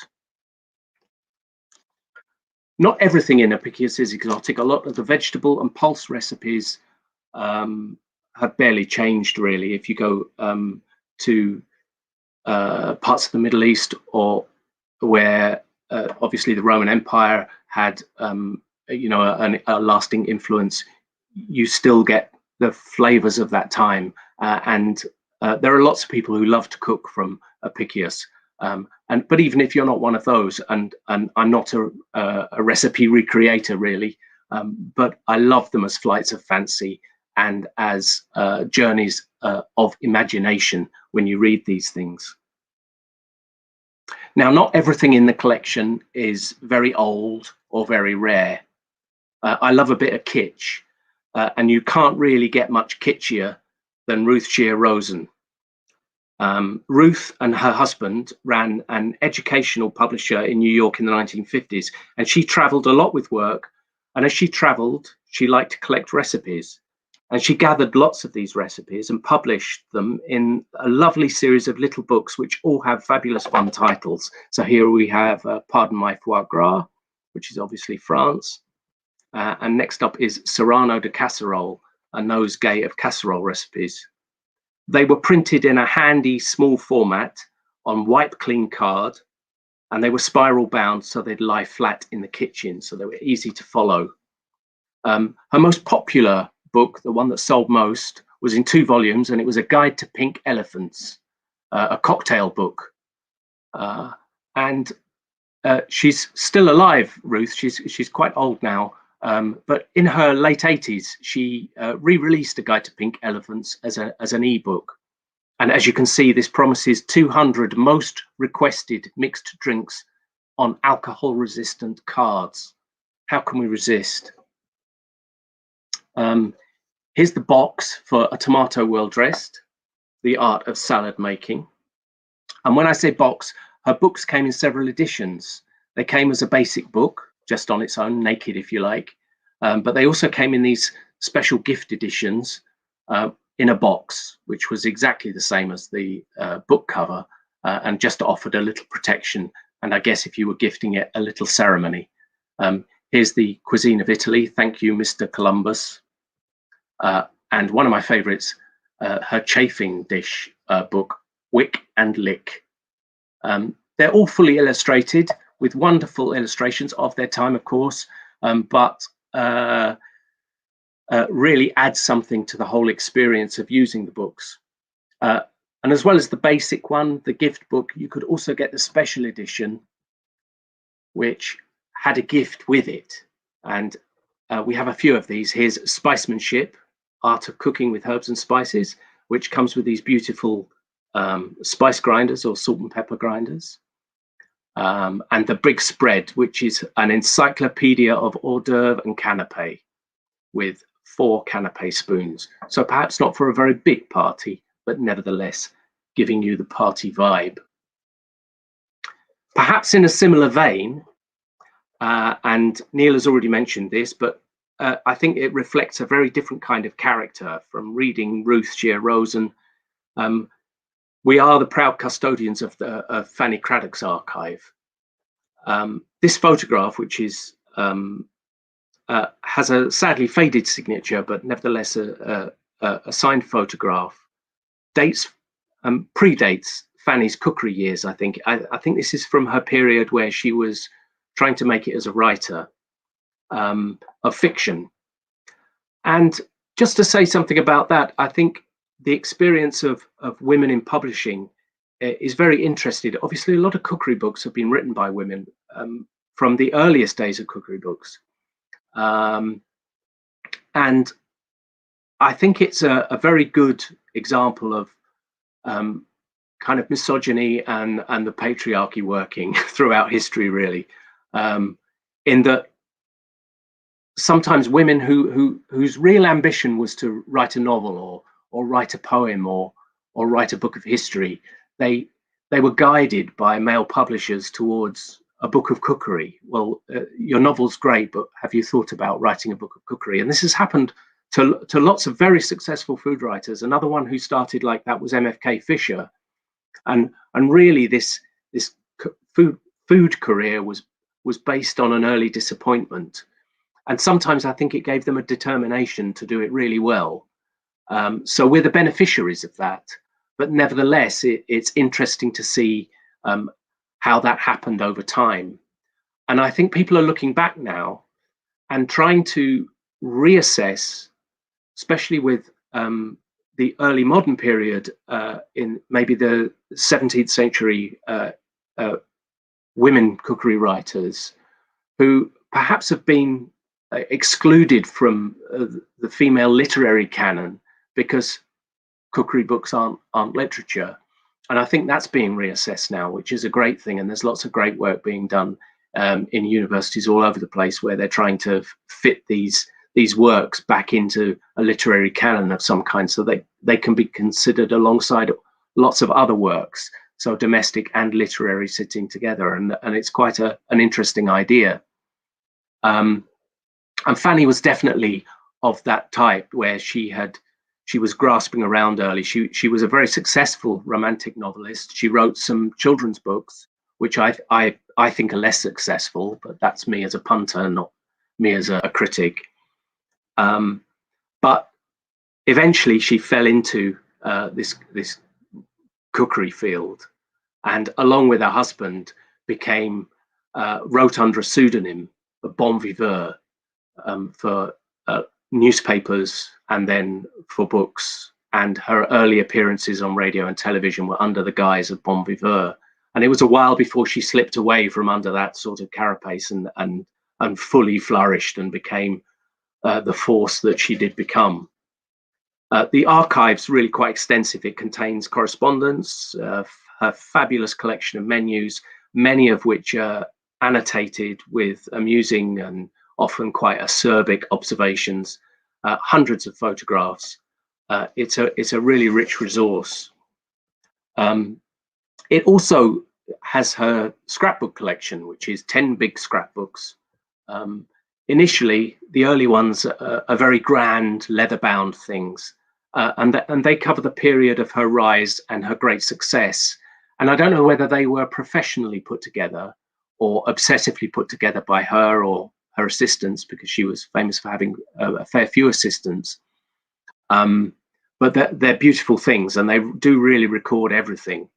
Not everything in Apicius is exotic. A lot of the vegetable and pulse recipes have barely changed, really. If you go to parts of the Middle East, or where obviously the Roman Empire had a lasting influence, you still get the flavors of that time, and there are lots of people who love to cook from Apicius, but even if you're not one of those, and I'm not a recipe recreator really, but I love them as flights of fancy and as journeys of imagination when you read these things. Now, not everything in the collection is very old or very rare. I love a bit of kitsch, and you can't really get much kitschier than Ruth Shear Rosen. Ruth and her husband ran an educational publisher in New York in the 1950s, and she traveled a lot with work. And as she traveled, she liked to collect recipes. And she gathered lots of these recipes and published them in a lovely series of little books, which all have fabulous fun titles. So here we have Pardon My Foie Gras, which is obviously France. And next up is Serrano de Casserole, a nosegay of casserole recipes. They were printed in a handy small format on wipe clean card, and they were spiral bound so they'd lie flat in the kitchen, so they were easy to follow. Her most popular book, the one that sold most, was in 2 volumes, and it was A Guide to Pink Elephants, a cocktail book. And she's still alive, Ruth. She's quite old now, but in her late 80s, she re-released A Guide to Pink Elephants as an ebook. And as you can see, this promises 200 most requested mixed drinks on alcohol-resistant cards. How can we resist? Here's the box for A Tomato Well Dressed, The Art of Salad Making. And when I say box, her books came in several editions. They came as a basic book, just on its own, naked if you like, but they also came in these special gift editions in a box, which was exactly the same as the book cover, and just offered a little protection, and I guess if you were gifting it, a little ceremony. Here's the cuisine of Italy. Thank you, Mr. Columbus. And one of my favorites, her chafing dish book, Wick and Lick. They're all fully illustrated with wonderful illustrations of their time, of course, but really adds something to the whole experience of using the books. And as well as the basic one, the gift book, you could also get the special edition, which had a gift with it. And we have a few of these. Here's Spicemanship, Art of Cooking with Herbs and Spices, which comes with these beautiful spice grinders or salt and pepper grinders. And the Big Spread, which is an encyclopedia of hors d'oeuvre and canapé with 4 canapé spoons. So perhaps not for a very big party, but nevertheless giving you the party vibe. Perhaps in a similar vein, and Neil has already mentioned this, but I think it reflects a very different kind of character from reading Ruth Shear Rosen. We are the proud custodians of Fanny Craddock's archive. This photograph, which is has a sadly faded signature, but nevertheless a signed photograph, predates Fanny's cookery years. I think this is from her period where she was trying to make it as a writer of fiction. And just to say something about that, I think the experience of women in publishing is very interesting. Obviously, a lot of cookery books have been written by women from the earliest days of cookery books. And I think it's a very good example of kind of misogyny and the patriarchy working throughout history, really, in that sometimes women whose real ambition was to write a novel or write a poem or write a book of history, they were guided by male publishers towards a book of cookery. Well, your novel's great, but have you thought about writing a book of cookery? And this has happened to lots of very successful food writers. Another one who started like that was MFK Fisher, and really this food career was based on an early disappointment, and sometimes I think it gave them a determination to do it really well. So we're the beneficiaries of that, but nevertheless, it's interesting to see how that happened over time. And I think people are looking back now and trying to reassess, especially with the early modern period in maybe the 17th century women cookery writers who perhaps have been excluded from the female literary canon because cookery books aren't literature. And I think that's being reassessed now, which is a great thing. And there's lots of great work being done in universities all over the place where they're trying to fit these works back into a literary canon of some kind, so they can be considered alongside lots of other works, so domestic and literary sitting together. And it's quite an interesting idea. And Fanny was definitely of that type, where she was grasping around early. She was a very successful romantic novelist. She wrote some children's books, which I think are less successful, but that's me as a punter, not me as a critic. But eventually she fell into this cookery field, and along with her husband wrote under a pseudonym, a bon viveur, for newspapers and then for books. And her early appearances on radio and television were under the guise of bon viveur. And it was a while before she slipped away from under that sort of carapace and fully flourished and became the force that she did become. The archive's really quite extensive. It contains correspondence, her fabulous collection of menus, many of which are annotated with amusing and often quite acerbic observations, hundreds of photographs. It's a really rich resource. It also has her scrapbook collection, which is 10 big scrapbooks. Initially, the early ones are very grand, leather-bound things, and they cover the period of her rise and her great success. And I don't know whether they were professionally put together or obsessively put together by her or her assistants, because she was famous for having a fair few assistants. But they're beautiful things, and they do really record everything.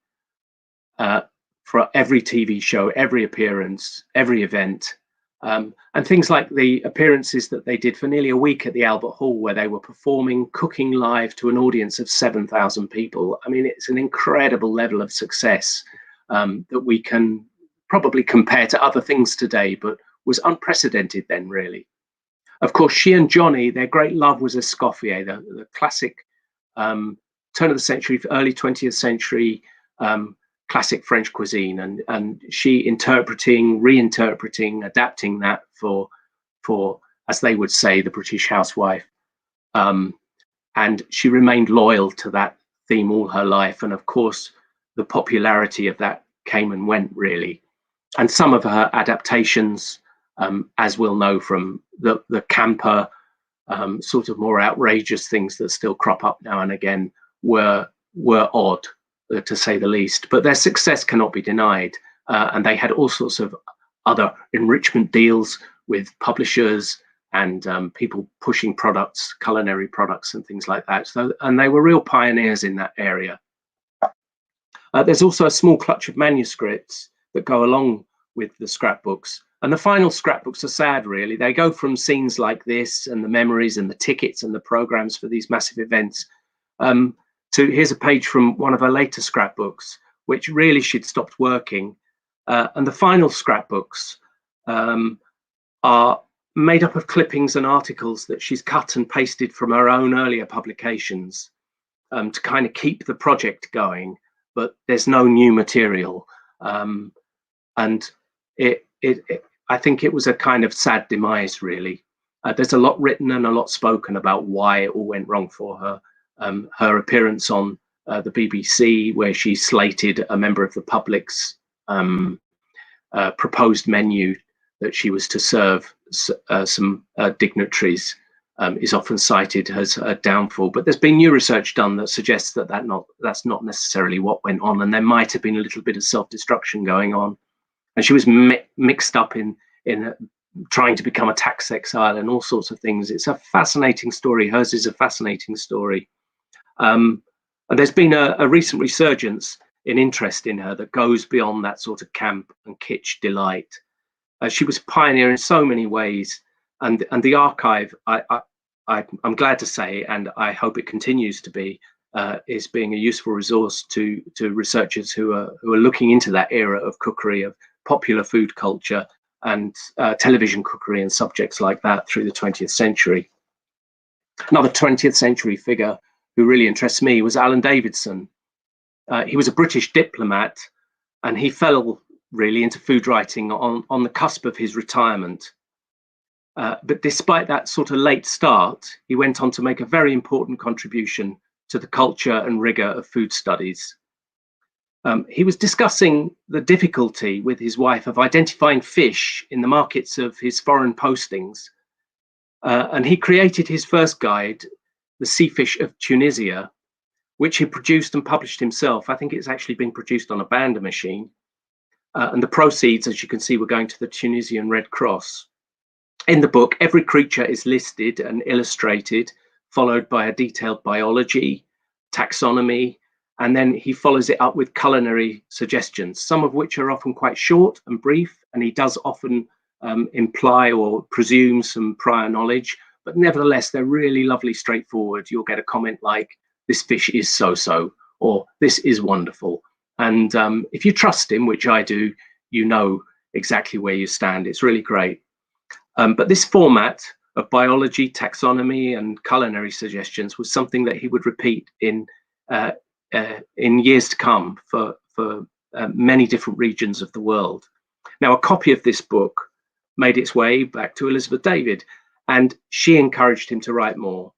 For every TV show, every appearance, every event. And things like the appearances that they did for nearly a week at the Albert Hall, where they were performing cooking live to an audience of 7,000 people. I mean, it's an incredible level of success that we can probably compare to other things today, but was unprecedented then, really. Of course, she and Johnny, their great love was Escoffier, the classic turn of the century, early 20th century classic French cuisine, and she interpreting, reinterpreting, adapting that for, as they would say, the British housewife. And she remained loyal to that theme all her life. And of course, the popularity of that came and went, really. And some of her adaptations, as we'll know from the camper, sort of more outrageous things that still crop up now and again, were odd, to say the least. But their success cannot be denied. And they had all sorts of other enrichment deals with publishers and people pushing products, culinary products and things like that. So, and they were real pioneers in that area. There's also a small clutch of manuscripts that go along with the scrapbooks. And the final scrapbooks are sad, really. They go from scenes like this and the memories and the tickets and the programs for these massive events to here's a page from one of her later scrapbooks, which really she'd stopped working. And the final scrapbooks are made up of clippings and articles that she's cut and pasted from her own earlier publications to kind of keep the project going, but there's no new material. And I think it was a kind of sad demise, really. There's a lot written and a lot spoken about why it all went wrong for her. Her appearance on the BBC, where she slated a member of the public's proposed menu that she was to serve some dignitaries, is often cited as a downfall. But there's been new research done that suggests that that's not necessarily what went on, and there might have been a little bit of self-destruction going on. And she was mixed up in trying to become a tax exile and all sorts of things. It's a fascinating story. Hers is a fascinating story. And there's been a recent resurgence in interest in her that goes beyond that sort of camp and kitsch delight. She was a pioneer in so many ways, and the archive, I'm glad to say, and I hope it continues to be, is being a useful resource to researchers who are looking into that era of cookery, of popular food culture and television cookery and subjects like that through the 20th century. Another 20th century figure who really interests me was Alan Davidson. He was a British diplomat, and he fell really into food writing on the cusp of his retirement. But despite that sort of late start, he went on to make a very important contribution to the culture and rigor of food studies. He was discussing the difficulty with his wife of identifying fish in the markets of his foreign postings. And he created his first guide, the Sea Fish of Tunisia, which he produced and published himself. I think it's actually been produced on a bander machine. And the proceeds, as you can see, were going to the Tunisian Red Cross. In the book, every creature is listed and illustrated, followed by a detailed biology, taxonomy, and then he follows it up with culinary suggestions, some of which are often quite short and brief, and he does often imply or presume some prior knowledge, but nevertheless, they're really lovely, straightforward. You'll get a comment like, "This fish is so-so," or "This is wonderful." And if you trust him, which I do, you know exactly where you stand. It's really great. But this format of biology, taxonomy, and culinary suggestions was something that he would repeat in years to come for many different regions of the world. Now, a copy of this book made its way back to Elizabeth David, and she encouraged him to write more.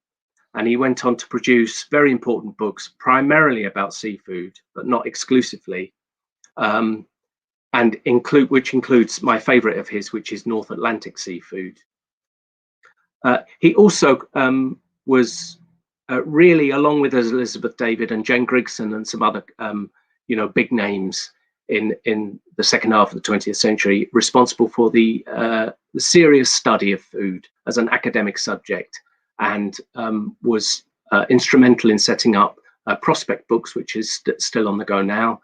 And he went on to produce very important books, primarily about seafood, but not exclusively, which includes my favorite of his, which is North Atlantic seafood. He also was really, along with Elizabeth David and Jane Grigson and some other big names in the second half of the 20th century, responsible for the serious study of food as an academic subject, and was instrumental in setting up Prospect Books, which is still on the go now,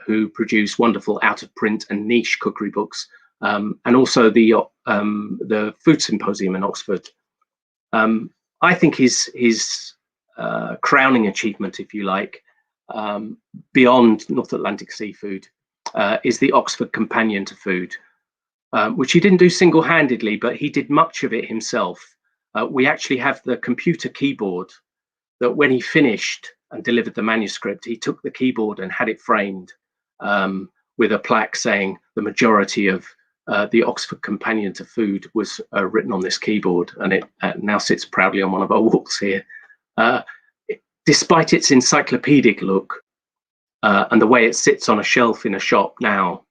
who produce wonderful out-of-print and niche cookery books, and also the Food Symposium in Oxford. I think his crowning achievement, if you like, beyond North Atlantic seafood, is the Oxford Companion to Food, which he didn't do single-handedly, but he did much of it himself. We actually have the computer keyboard that when he finished and delivered the manuscript, he took the keyboard and had it framed with a plaque saying the majority of the Oxford Companion to Food was written on this keyboard, and it now sits proudly on one of our walls here. Despite its encyclopedic look and the way it sits on a shelf in a shop now,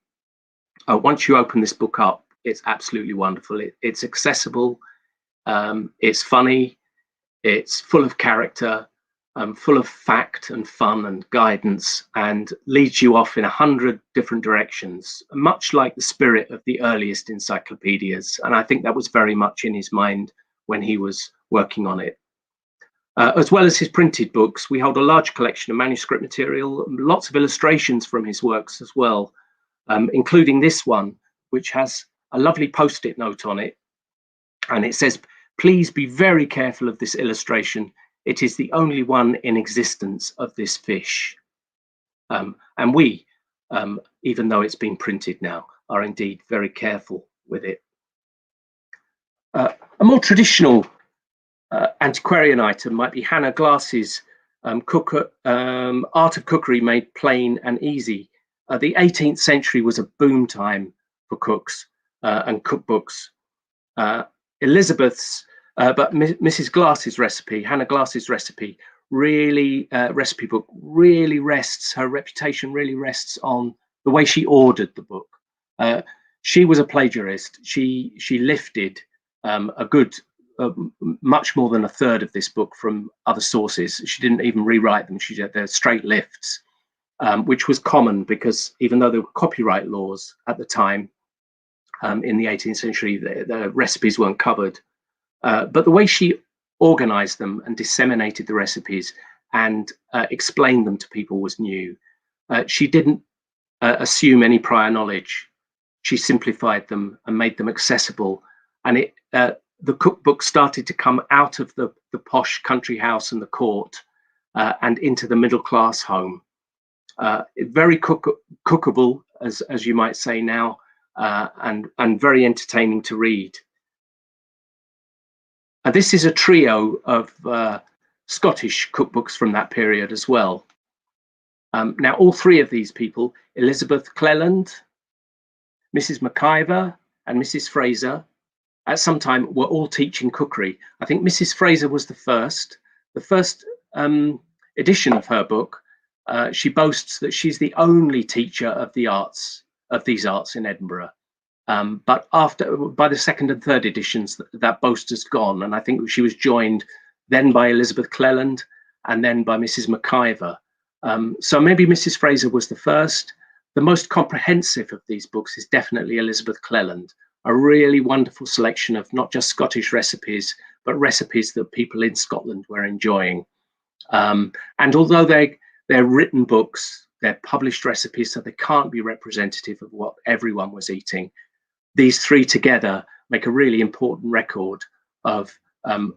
once you open this book up, it's absolutely wonderful. It's accessible, it's funny, it's full of character, full of fact and fun and guidance, and leads you off in 100 different directions, much like the spirit of the earliest encyclopedias. And I think that was very much in his mind when he was working on it. As well as his printed books, we hold a large collection of manuscript material, lots of illustrations from his works as well, including this one, which has a lovely Post-it note on it. And it says, "Please be very careful of this illustration. It is the only one in existence of this fish." And we, even though it's been printed now, are indeed very careful with it. A more traditional antiquarian item might be Hannah Glasse's Art of Cookery Made Plain and Easy. The 18th century was a boom time for cooks and cookbooks. Elizabeth's but Mrs. Glasse's recipe, Hannah Glasse's recipe, really recipe book really rests, her reputation really rests on the way she ordered the book. She was a plagiarist. She lifted a good much more than a third of this book from other sources. She didn't even rewrite them. She did their straight lifts, which was common because even though there were copyright laws at the time in the 18th century, the recipes weren't covered. But the way she organized them and disseminated the recipes and explained them to people was new. She didn't assume any prior knowledge. She simplified them and made them accessible. And the cookbook started to come out of the posh country house and the court and into the middle class home. Very cookable, as you might say now, and very entertaining to read. This is a trio of Scottish cookbooks from that period as well. Now, all three of these people, Elizabeth Cleland, Mrs. McIver, and Mrs. Fraser, at some time were all teaching cookery. I think Mrs. Fraser was the first edition of her book. She boasts that she's the only teacher of these arts in Edinburgh. But by the second and third editions, that boast has gone, and I think she was joined then by Elizabeth Cleland and then by Mrs. McIver. So maybe Mrs. Fraser was the first. The most comprehensive of these books is definitely Elizabeth Cleland, a really wonderful selection of not just Scottish recipes, but recipes that people in Scotland were enjoying. And although they're written books, they're published recipes, so they can't be representative of what everyone was eating. These three together make a really important record of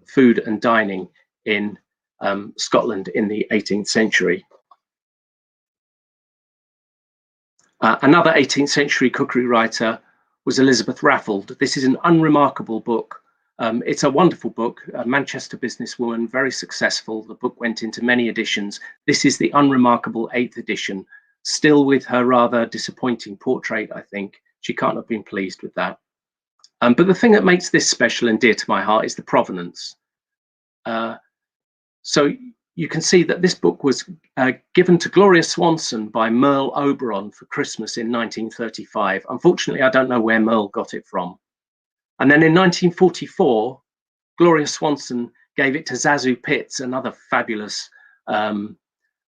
food and dining in Scotland in the 18th century. Another 18th century cookery writer was Elizabeth Raffald. This is an unremarkable book. It's a wonderful book, a Manchester businesswoman, very successful. The book went into many editions. This is the unremarkable 8th edition, still with her rather disappointing portrait, I think. She can't have been pleased with that. But the thing that makes this special and dear to my heart is the provenance. So you can see that this book was given to Gloria Swanson by Merle Oberon for Christmas in 1935. Unfortunately, I don't know where Merle got it from. And then in 1944, Gloria Swanson gave it to Zazu Pitts, another fabulous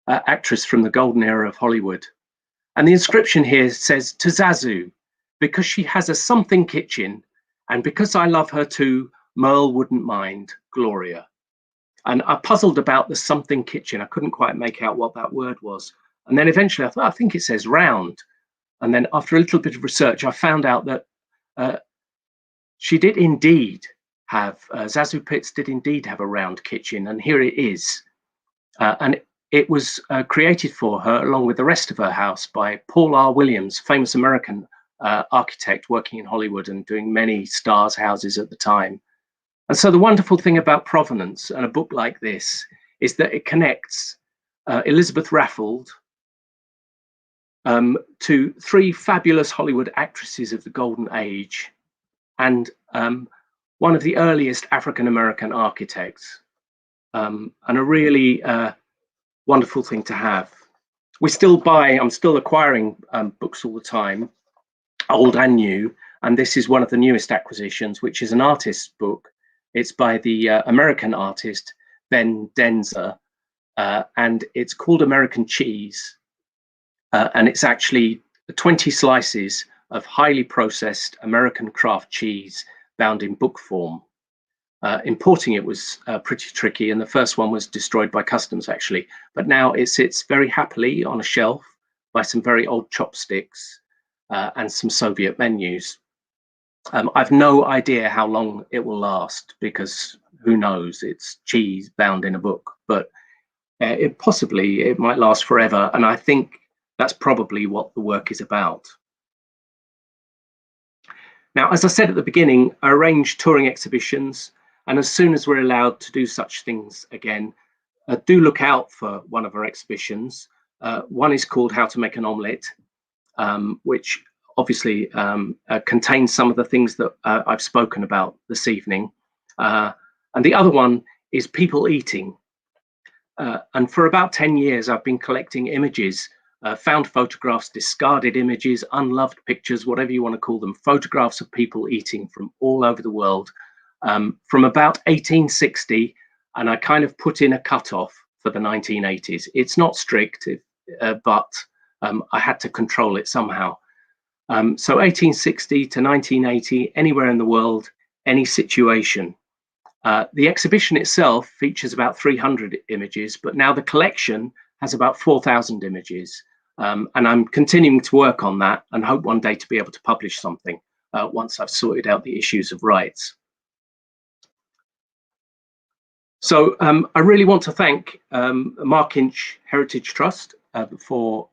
actress from the golden era of Hollywood. And the inscription here says, "To Zazu, because she has a something kitchen, and because I love her too, Merle wouldn't mind, Gloria." And I puzzled about the something kitchen. I couldn't quite make out what that word was. And then eventually I thought, I think it says round. And then after a little bit of research, I found out that she did indeed have, Zazu Pitts did indeed have a round kitchen. And here it is. And it was created for her along with the rest of her house by Paul R. Williams, famous American architect working in Hollywood and doing many stars' houses at the time. And so the wonderful thing about provenance and a book like this is that it connects Elizabeth Raffald to three fabulous Hollywood actresses of the golden age and one of the earliest African-American architects, and a really wonderful thing to have. I'm still acquiring books all the time, old and new, and this is one of the newest acquisitions, which is an artist's book. It's by the American artist Ben Denzer, and it's called American Cheese, and it's actually 20 slices of highly processed American craft cheese bound in book form. Importing it was pretty tricky, and the first one was destroyed by customs actually, but now it sits very happily on a shelf by some very old chopsticks and some Soviet menus. I've no idea how long it will last, because who knows, it's cheese bound in a book, but it might last forever, and I think that's probably what the work is about. Now, as I said at the beginning, I arrange touring exhibitions, and as soon as we're allowed to do such things again, do look out for one of our exhibitions. One is called How to Make an Omelette, which obviously contains some of the things that I've spoken about this evening. And the other one is People Eating. And for about 10 years, I've been collecting images, found photographs, discarded images, unloved pictures, whatever you want to call them, photographs of people eating from all over the world, from about 1860, and I kind of put in a cutoff for the 1980s. It's not strict, but I had to control it somehow. So 1860 to 1980, anywhere in the world, any situation. The exhibition itself features about 300 images, but now the collection has about 4,000 images. And I'm continuing to work on that and hope one day to be able to publish something once I've sorted out the issues of rights. So I really want to thank Mark Inch Heritage Trust for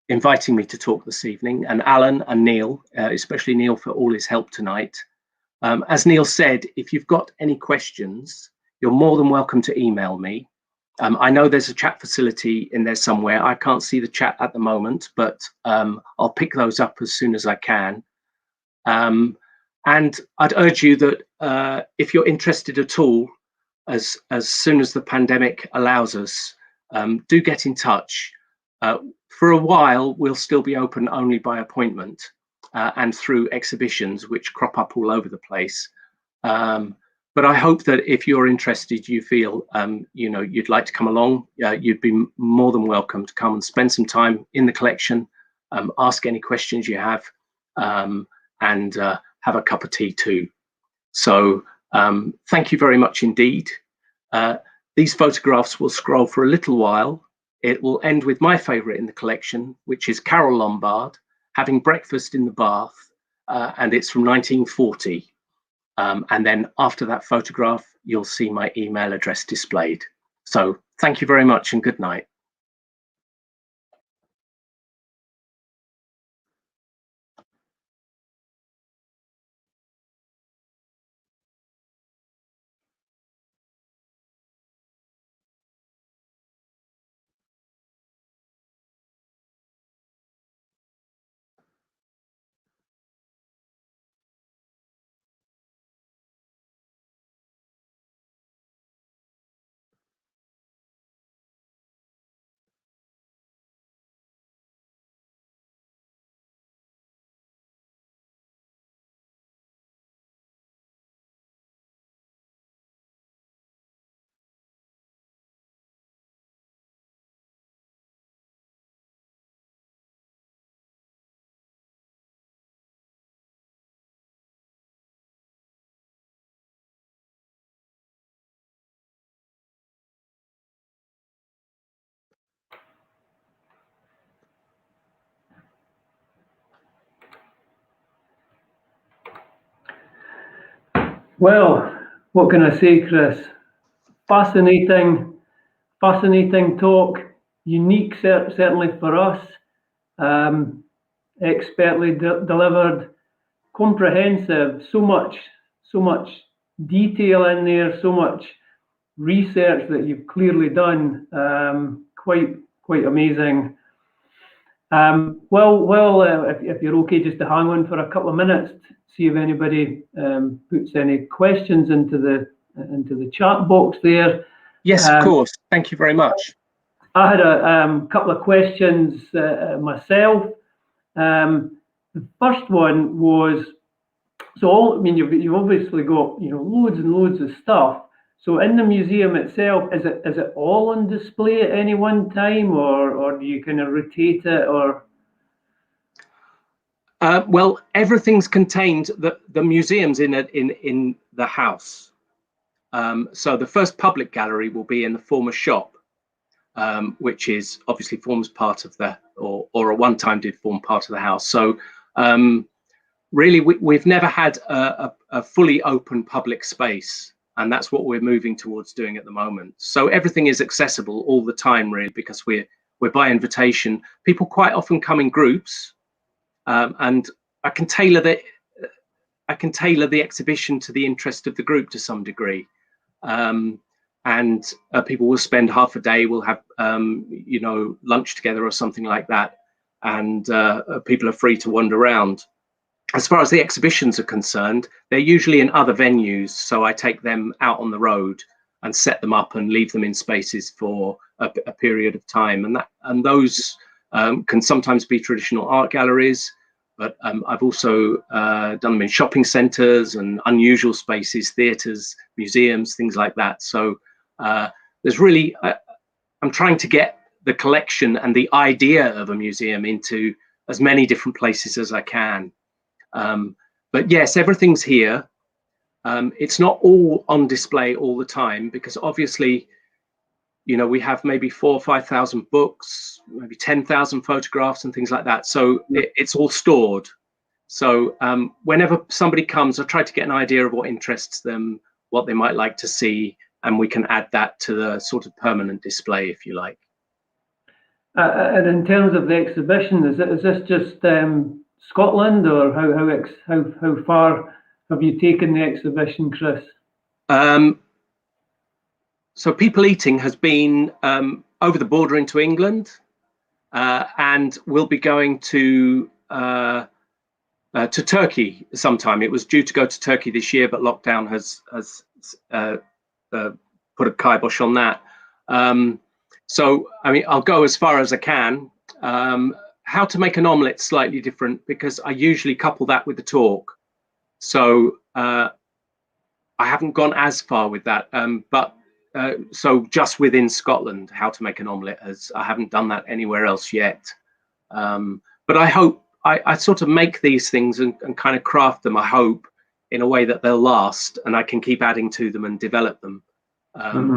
inviting me to talk this evening, and Alan and Neil, especially Neil, for all his help tonight. As Neil said, if you've got any questions, you're more than welcome to email me. I know there's a chat facility in there somewhere. I can't see the chat at the moment, but I'll pick those up as soon as I can. And I'd urge you that if you're interested at all, as soon as the pandemic allows us, do get in touch. For a while, we'll still be open only by appointment and through exhibitions, which crop up all over the place. But I hope that if you're interested, you feel you'd like to come along, you'd be more than welcome to come and spend some time in the collection, ask any questions you have, and have a cup of tea too. So thank you very much indeed. These photographs will scroll for a little while. It will end with my favorite in the collection, which is Carole Lombard having breakfast in the bath, and it's from 1940. And then after that photograph, you'll see my email address displayed. So thank you very much and good night. Well, what can I say, Chris? Fascinating fascinating talk, unique certainly for us, expertly delivered, comprehensive, so much detail in there, so much research that you've clearly done, quite amazing. If you're okay just to hang on for a couple of minutes, see if anybody puts any questions into the chat box there. Yes, of course. Thank you very much. I had a couple of questions myself. The first one was, so you've obviously got loads and loads of stuff. So in the museum itself, is it all on display at any one time, or do you kind of rotate it, or? Well, everything's contained. The museum's in the house. So the first public gallery will be in the former shop, which is obviously forms part of the, or at one time did form part of the house. So really, we've never had a fully open public space, and that's what we're moving towards doing at the moment. So everything is accessible all the time, really, because we're by invitation. People quite often come in groups, and I can tailor the exhibition to the interest of the group to some degree. And people will spend half a day, we'll have lunch together or something like that, and people are free to wander around. As far as the exhibitions are concerned, they're usually in other venues, so I take them out on the road and set them up and leave them in spaces for a period of time, and those can sometimes be traditional art galleries, but I've also done them in shopping centres and unusual spaces, theatres, museums, things like that. So there's really, I'm trying to get the collection and the idea of a museum into as many different places as I can. But yes, everything's here. It's not all on display all the time, because obviously, we have maybe 4,000 or 5,000 books, maybe 10,000 photographs and things like that. So it's all stored. So whenever somebody comes, I try to get an idea of what interests them, what they might like to see, and we can add that to the sort of permanent display, if you like. And in terms of the exhibition, is this just Scotland, or how far have you taken the exhibition, Chris? So People Eating has been over the border into England, and we'll be going to Turkey sometime. It was due to go to Turkey this year, but lockdown has put a kibosh on that. So I'll go as far as I can. How to make an omelette slightly different, because I usually couple that with the talk. So I haven't gone as far with that, but so just within Scotland, how to make an omelette, as I haven't done that anywhere else yet. But I hope I sort of make these things and kind of craft them, I hope, in a way that they'll last, and I can keep adding to them and develop them,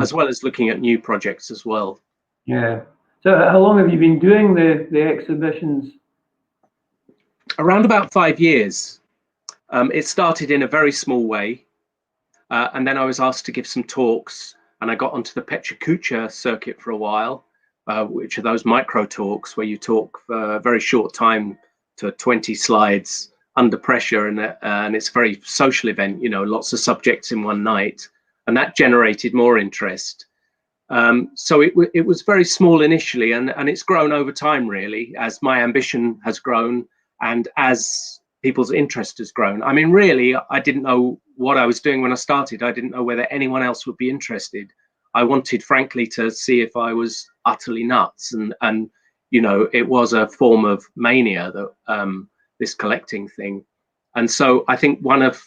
as well as looking at new projects as well. Yeah. So how long have you been doing the exhibitions? Around about 5 years. It started in a very small way, and then I was asked to give some talks, and I got onto the Pecha Kucha circuit for a while, which are those micro talks where you talk for a very short time to 20 slides under pressure, and it's a very social event, lots of subjects in one night, and that generated more interest. So it was very small initially, and it's grown over time, really, as my ambition has grown and as people's interest has grown. Really, I didn't know what I was doing when I started. I didn't know whether anyone else would be interested. I wanted, frankly, to see if I was utterly nuts, and it was a form of mania, that this collecting thing. And so I think one of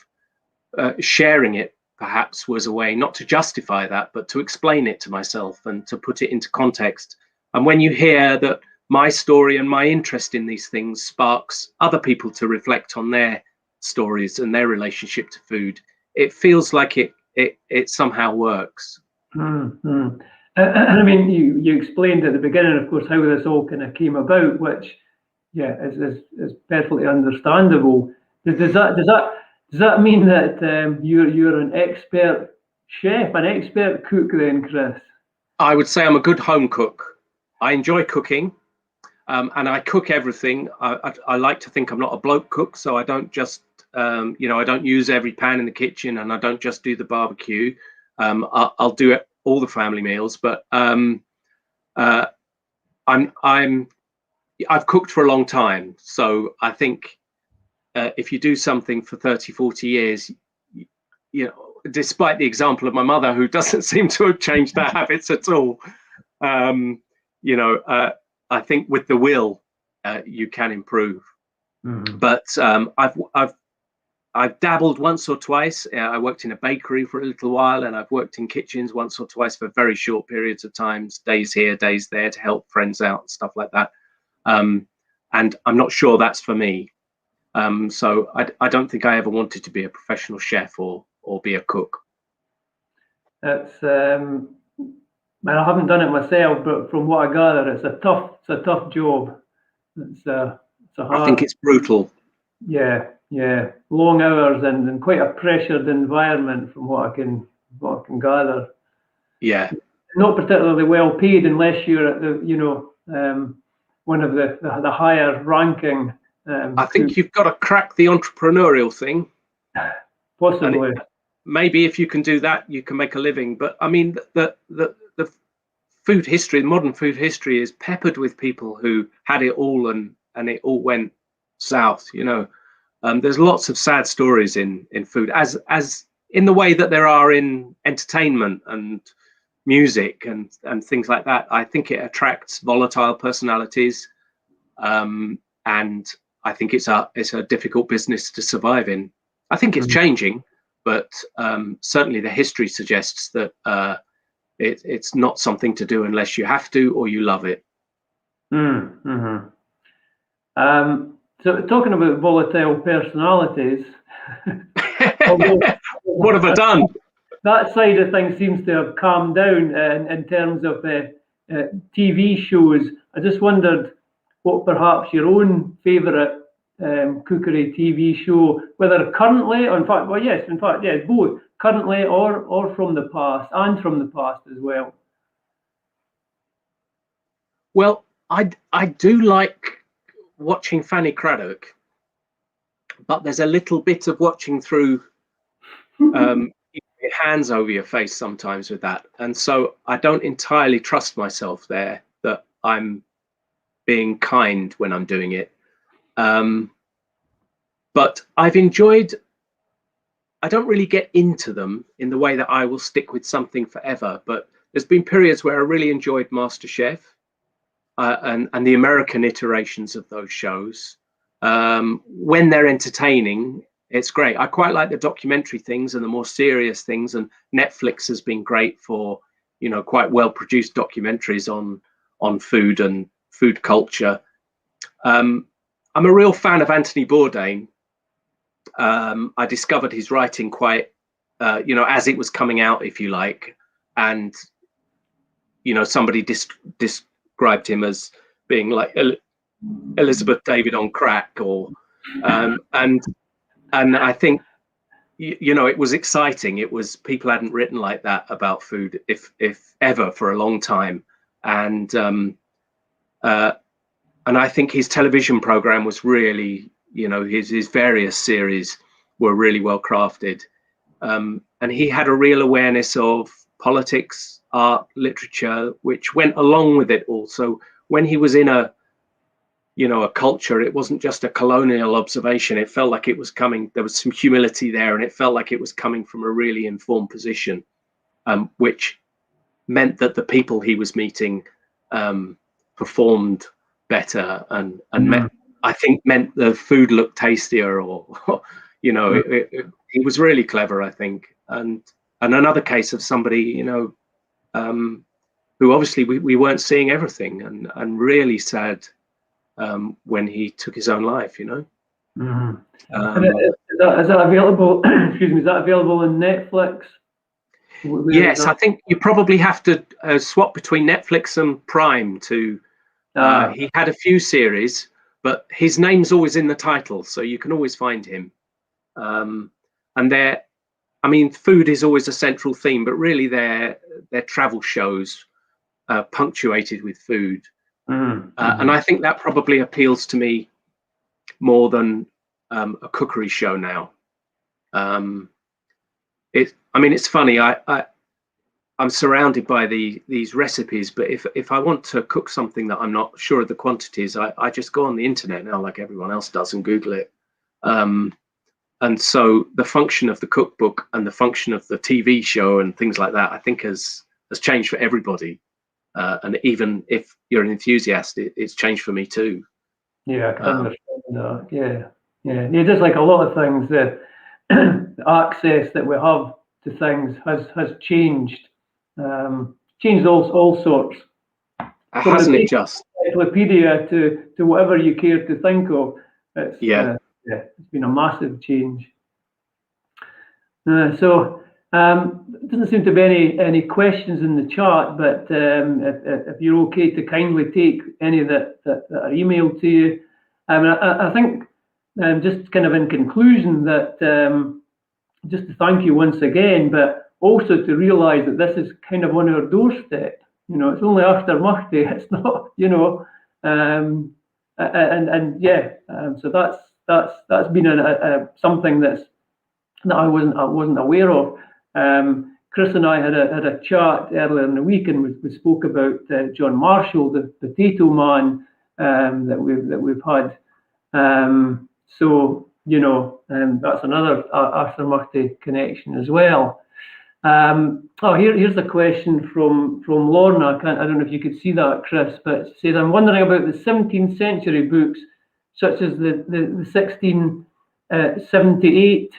sharing it perhaps was a way not to justify that, but to explain it to myself and to put it into context. And when you hear that my story and my interest in these things sparks other people to reflect on their stories and their relationship to food, it feels like it somehow works. Mm-hmm. You explained at the beginning, of course, how this all kind of came about, which, yeah, is perfectly understandable. Does that mean that you're an expert chef, an expert cook then, Chris? I would say I'm a good home cook. I enjoy cooking, and I cook everything. I like to think I'm not a bloke cook, so I don't just, I don't use every pan in the kitchen, and I don't just do the barbecue. I'll do all the family meals, but I've cooked for a long time, so I think if you do something for 30, 40 years, despite the example of my mother, who doesn't seem to have changed her habits at all, I think with the will, you can improve. Mm-hmm. But I've dabbled once or twice. I worked in a bakery for a little while, and I've worked in kitchens once or twice for very short periods of times, days here, days there, to help friends out and stuff like that. And I'm not sure that's for me. So I don't think I ever wanted to be a professional chef or be a cook. It's I haven't done it myself, but from what I gather, it's a tough job. It's a hard, I think it's brutal. Yeah, long hours and quite a pressured environment, from what I can gather. Yeah, not particularly well paid unless you're at the one of the higher ranking. I think you've got to crack the entrepreneurial thing. Possibly. Maybe if you can do that, you can make a living. But I mean, the food history, modern food history, is peppered with people who had it all and it all went south. There's lots of sad stories in food, as in the way that there are in entertainment and music and things like that. I think it attracts volatile personalities, and I think it's a difficult business to survive in. I think it's changing, but certainly the history suggests that it's not something to do unless you have to or you love it. Mm-hmm. So talking about volatile personalities, what have I done? That side of things seems to have calmed down in terms of TV shows. I just wondered what perhaps your own favourite cookery TV show, whether currently, or in fact, both currently or from the past, and from the past as well. Well, I do like watching Fanny Craddock, but there's a little bit of watching through your hands over your face sometimes with that, and so I don't entirely trust myself there that I'm being kind when I'm doing it. But I've enjoyed, I don't really get into them in the way that I will stick with something forever, but there's been periods where I really enjoyed MasterChef and the American iterations of those shows. When they're entertaining, it's great. I quite like the documentary things and the more serious things, and Netflix has been great for, quite well-produced documentaries on food and food culture. I'm a real fan of Anthony Bourdain. I discovered his writing quite, as it was coming out, if you like, and somebody described him as being like Elizabeth David on crack, or and I think it was exciting. It was, people hadn't written like that about food, if ever, for a long time, and I think his television program was really, his various series were really well crafted, and he had a real awareness of politics, art, literature, which went along with it all. So when he was in a culture, it wasn't just a colonial observation. It felt like it was coming, there was some humility there, and it felt like it was coming from a really informed position, which meant that the people he was meeting performed better and meant the food looked tastier, or he was really clever, I think. And another case of somebody who obviously we weren't seeing everything, and really sad when he took his own life. Is that available? Excuse me, is that available on Netflix? Yes, I think you probably have to swap between Netflix and Prime to. He had a few series, but his name's always in the title, so you can always find him. And food is always a central theme, but really they're travel shows punctuated with food. Mm-hmm. And I think that probably appeals to me more than a cookery show now. I mean, it's funny. I'm surrounded by these recipes, but if I want to cook something that I'm not sure of the quantities, I just go on the internet now, like everyone else does, and Google it. And so the function of the cookbook and the function of the TV show and things like that, I think has changed for everybody. And even if you're an enthusiast, it's changed for me too. Yeah, I can understand that. Yeah. Just like a lot of things, the access that we have to things has changed. Changed all sorts. Hasn't it just? Encyclopedia to whatever you care to think of. It's been a massive change. So there doesn't seem to be any questions in the chat, but if you're okay to kindly take any that are emailed to you. I think just kind of in conclusion that just to thank you once again, but also to realise that this is kind of on our doorstep. It's only after Mahdi. It's not, so that's been something that I wasn't aware of. Chris and I had a chat earlier in the week, and we spoke about John Marshall, the potato man that we've had. That's another Arthur Murphy connection as well. Here's a question from Lorna. I don't know if you could see that, Chris, but it says, I'm wondering about the 17th century books, such as the 1678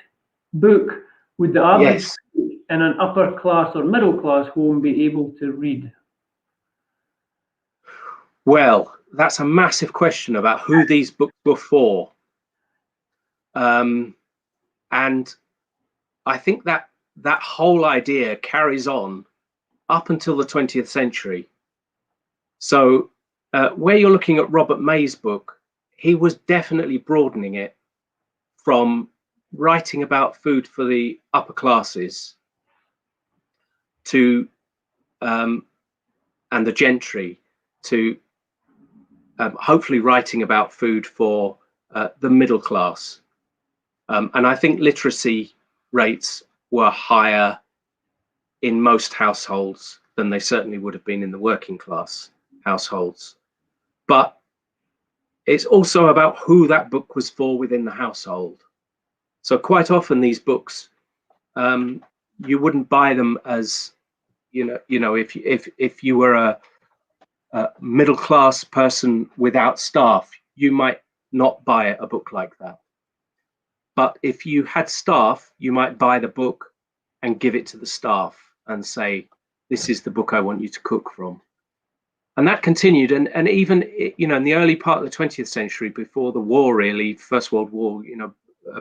book. Would the average in an upper class or middle class home be able to read? Well, that's a massive question about who these books were for. And I think that whole idea carries on up until the 20th century. So where you're looking at Robert May's book, he was definitely broadening it from writing about food for the upper classes to and the gentry to hopefully writing about food for the middle class. And I think literacy rates were higher in most households than they certainly would have been in the working class households. But it's also about who that book was for within the household. So quite often these books, you wouldn't buy them as, if you were a middle class person without staff, you might not buy a book like that. But if you had staff, you might buy the book and give it to the staff and say, this is the book I want you to cook from. And that continued. And even, in the early part of the 20th century, before the war, really, First World War,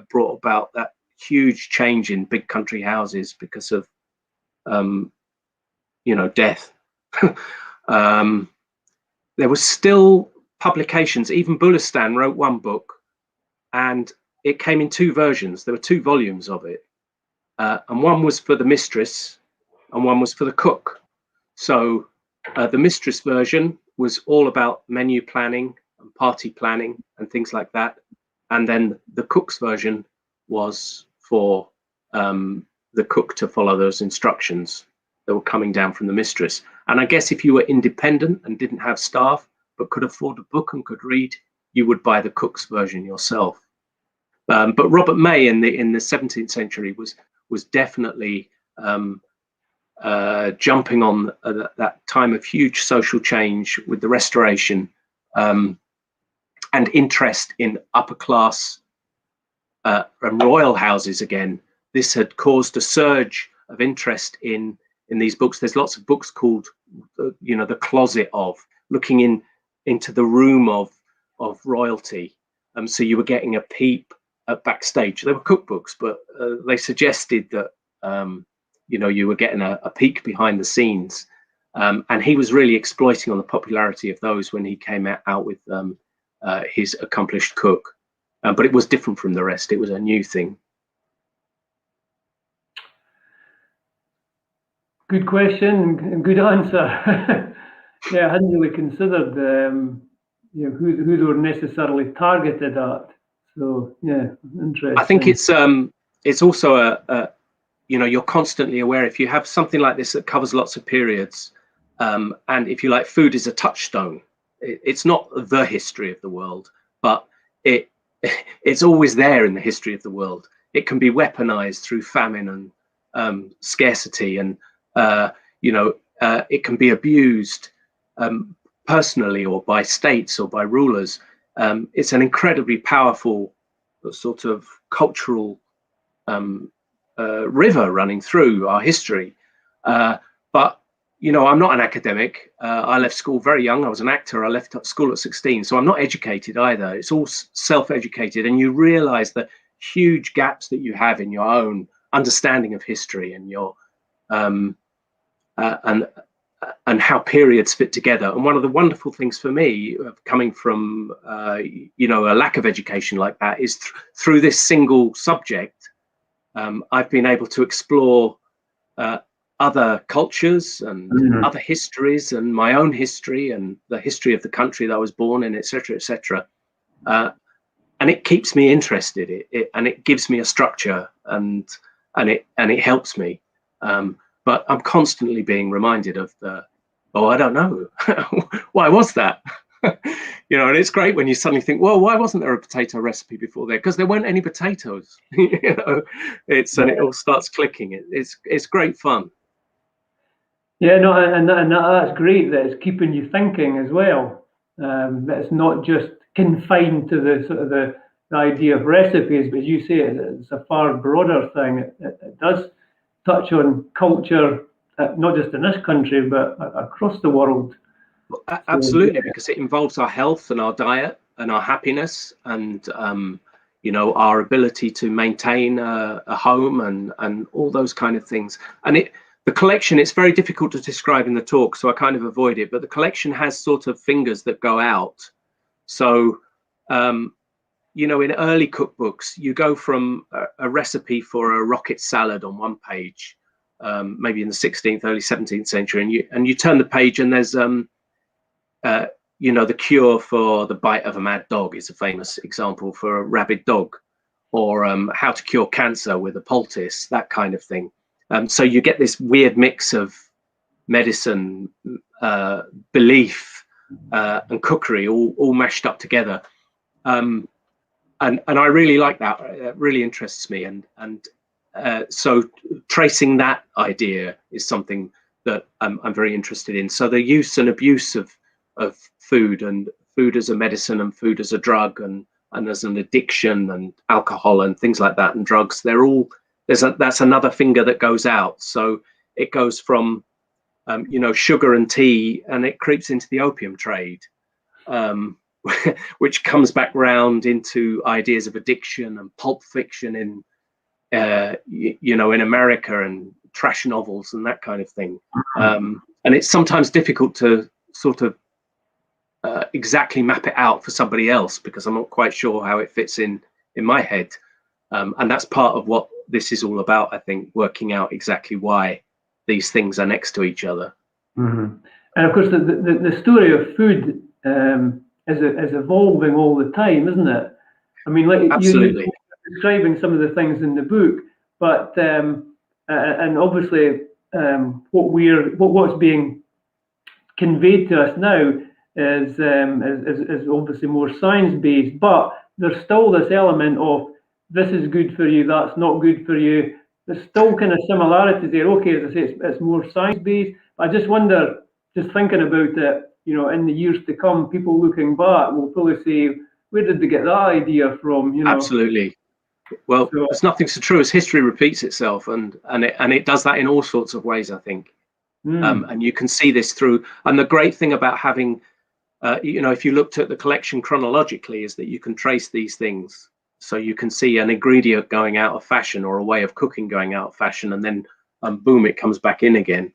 brought about that huge change in big country houses because of, death. There was still publications. Even Bullesta wrote one book, and it came in two versions. There were two volumes of it, and one was for the mistress and one was for the cook. So the mistress version was all about menu planning and party planning and things like that, and then the cook's version was for the cook to follow those instructions that were coming down from the mistress. And I guess if you were independent and didn't have staff but could afford a book and could read, you would buy the cook's version yourself. But Robert May in the 17th century was definitely jumping on that time of huge social change with the Restoration and interest in upper class and royal houses again. This had caused a surge of interest in these books. There's lots of books called, the closet of, looking into the room of royalty. So you were getting a peep at backstage. They were cookbooks, but they suggested that you were getting a peek behind the scenes. And he was really exploiting on the popularity of those when he came out with his Accomplished Cook. But it was different from the rest. It was a new thing. Good question and good answer. Yeah, I hadn't really considered who they were necessarily targeted at. So yeah, interesting. I think it's also you're constantly aware if you have something like this that covers lots of periods, and if you like, food is a touchstone. It's not the history of the world, but it's always there in the history of the world. It can be weaponized through famine and scarcity, and it can be abused personally or by states or by rulers. It's an incredibly powerful sort of cultural river running through our history. But I'm not an academic. I left school very young. I was an actor. I left school at 16, so I'm not educated either. It's all self-educated, and you realize the huge gaps that you have in your own understanding of history and your and how periods fit together. And one of the wonderful things for me, coming from a lack of education like that, is through this single subject, I've been able to explore other cultures and other histories, and my own history and the history of the country that I was born in, etc., etc. And it keeps me interested. And it gives me a structure, and it helps me. But I'm constantly being reminded of I don't know, why was that? And it's great when you suddenly think, well, why wasn't there a potato recipe before there? Because there weren't any potatoes. And it all starts clicking. It's great fun. Yeah, no, and that's great that it's keeping you thinking as well. That it's not just confined to the sort of the idea of recipes, but as you say, it's a far broader thing. It does touch on culture, not just in this country, but across the world. Absolutely, because it involves our health and our diet and our happiness and our ability to maintain a home and all those kind of things. And the collection, it's very difficult to describe in the talk, so I kind of avoid it, but the collection has sort of fingers that go out. So in early cookbooks, you go from a recipe for a rocket salad on one page, maybe in the 16th, early 17th century, and you turn the page, and there's the cure for the bite of a mad dog is a famous example for a rabid dog, or how to cure cancer with a poultice, that kind of thing. So you get this weird mix of medicine, belief, and cookery all mashed up together. And I really like that. It really interests me. And so tracing that idea is something that I'm very interested in. So the use and abuse of food, and food as a medicine, and food as a drug, and as an addiction, and alcohol and things like that, and drugs, that's another finger that goes out. So it goes from sugar and tea, and it creeps into the opium trade, which comes back round into ideas of addiction and pulp fiction in America, and trash novels and that kind of thing. And it's sometimes difficult to sort of exactly map it out for somebody else, because I'm not quite sure how it fits in my head. And that's part of what this is all about, I think, working out exactly why these things are next to each other. And of course, the story of food is evolving all the time, isn't it? I mean, like absolutely, you're describing some of the things in the book, but and obviously what's being conveyed to us now is obviously more science-based, but there's still this element of this is good for you, that's not good for you. There's still kind of similarities there. Okay, as I say, it's more science-based. I just wonder, just thinking about it, in the years to come, people looking back will probably say, where did they get that idea from? Absolutely. Well, there's nothing so true as history repeats itself, and it does that in all sorts of ways, I think. And you can see this through. And the great thing about having, if you looked at the collection chronologically, is that you can trace these things. So you can see an ingredient going out of fashion, or a way of cooking going out of fashion, and then boom, it comes back in again.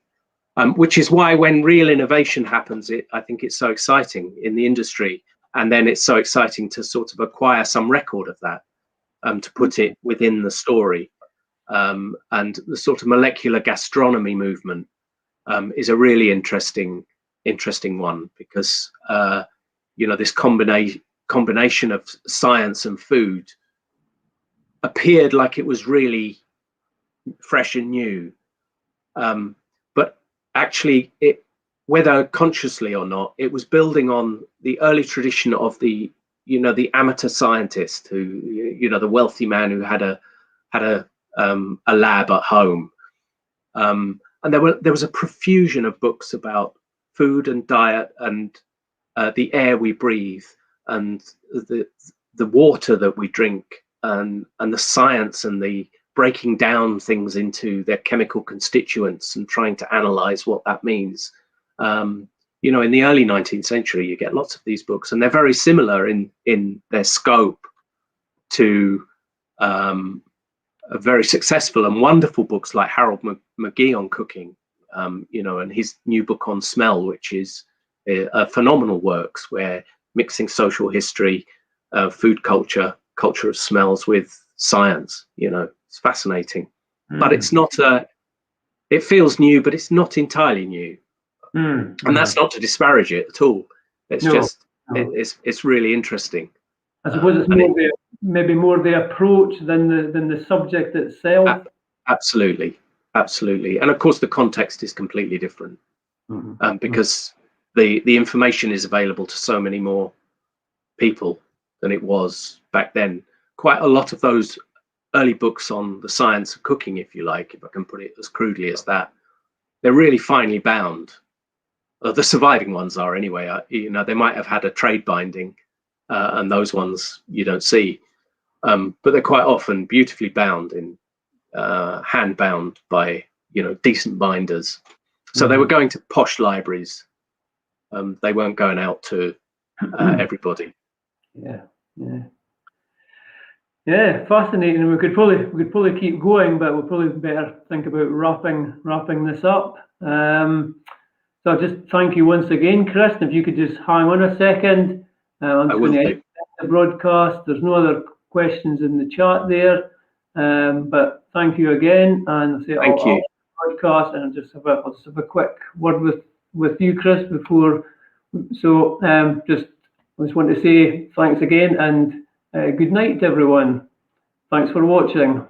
Which is why when real innovation happens, I think it's so exciting in the industry. And then it's so exciting to sort of acquire some record of that, to put it within the story. And the sort of molecular gastronomy movement is a really interesting interesting one, because you know, this combination of science and food appeared like it was really fresh and new, but actually, it, whether consciously or not, it was building on the early tradition of the, you know, the amateur scientist who, you know, the wealthy man who had a lab at home, and there was a profusion of books about food and diet and the air we breathe and the water that we drink, and the science and the breaking down things into their chemical constituents and trying to analyze what that means. You know, in the early 19th century, you get lots of these books, and they're very similar in their scope to very successful and wonderful books like Harold McGee on cooking, you know, and his new book on smell, which is a phenomenal works, where mixing social history, food culture, culture of smells with science, you know, it's fascinating. But it's not it feels new, but it's not entirely new. And that's not to disparage it at all. It's it's really interesting. I suppose it's more maybe more the approach than the subject itself. Absolutely, absolutely. And of course, the context is completely different, because the information is available to so many more people than it was back then. Quite a lot of those early books on the science of cooking, if you like, if I can put it as crudely as that, they're really finely bound. The surviving ones are anyway. You know, they might have had a trade binding, and those ones you don't see, but they're quite often beautifully bound in hand bound by, you know, decent binders. So they were going to posh libraries. They weren't going out to everybody. Yeah, fascinating. We could probably keep going, but we'll probably better think about wrapping this up. So I'll just thank you once again, Chris. If you could just hang on a second. I'm just going to end the broadcast. There's no other questions in the chat there, but thank you again. And I'll say thank you. Podcast, and I'll just have a quick word with you, Chris, before. So I just want to say thanks again, and good night to everyone. Thanks for watching.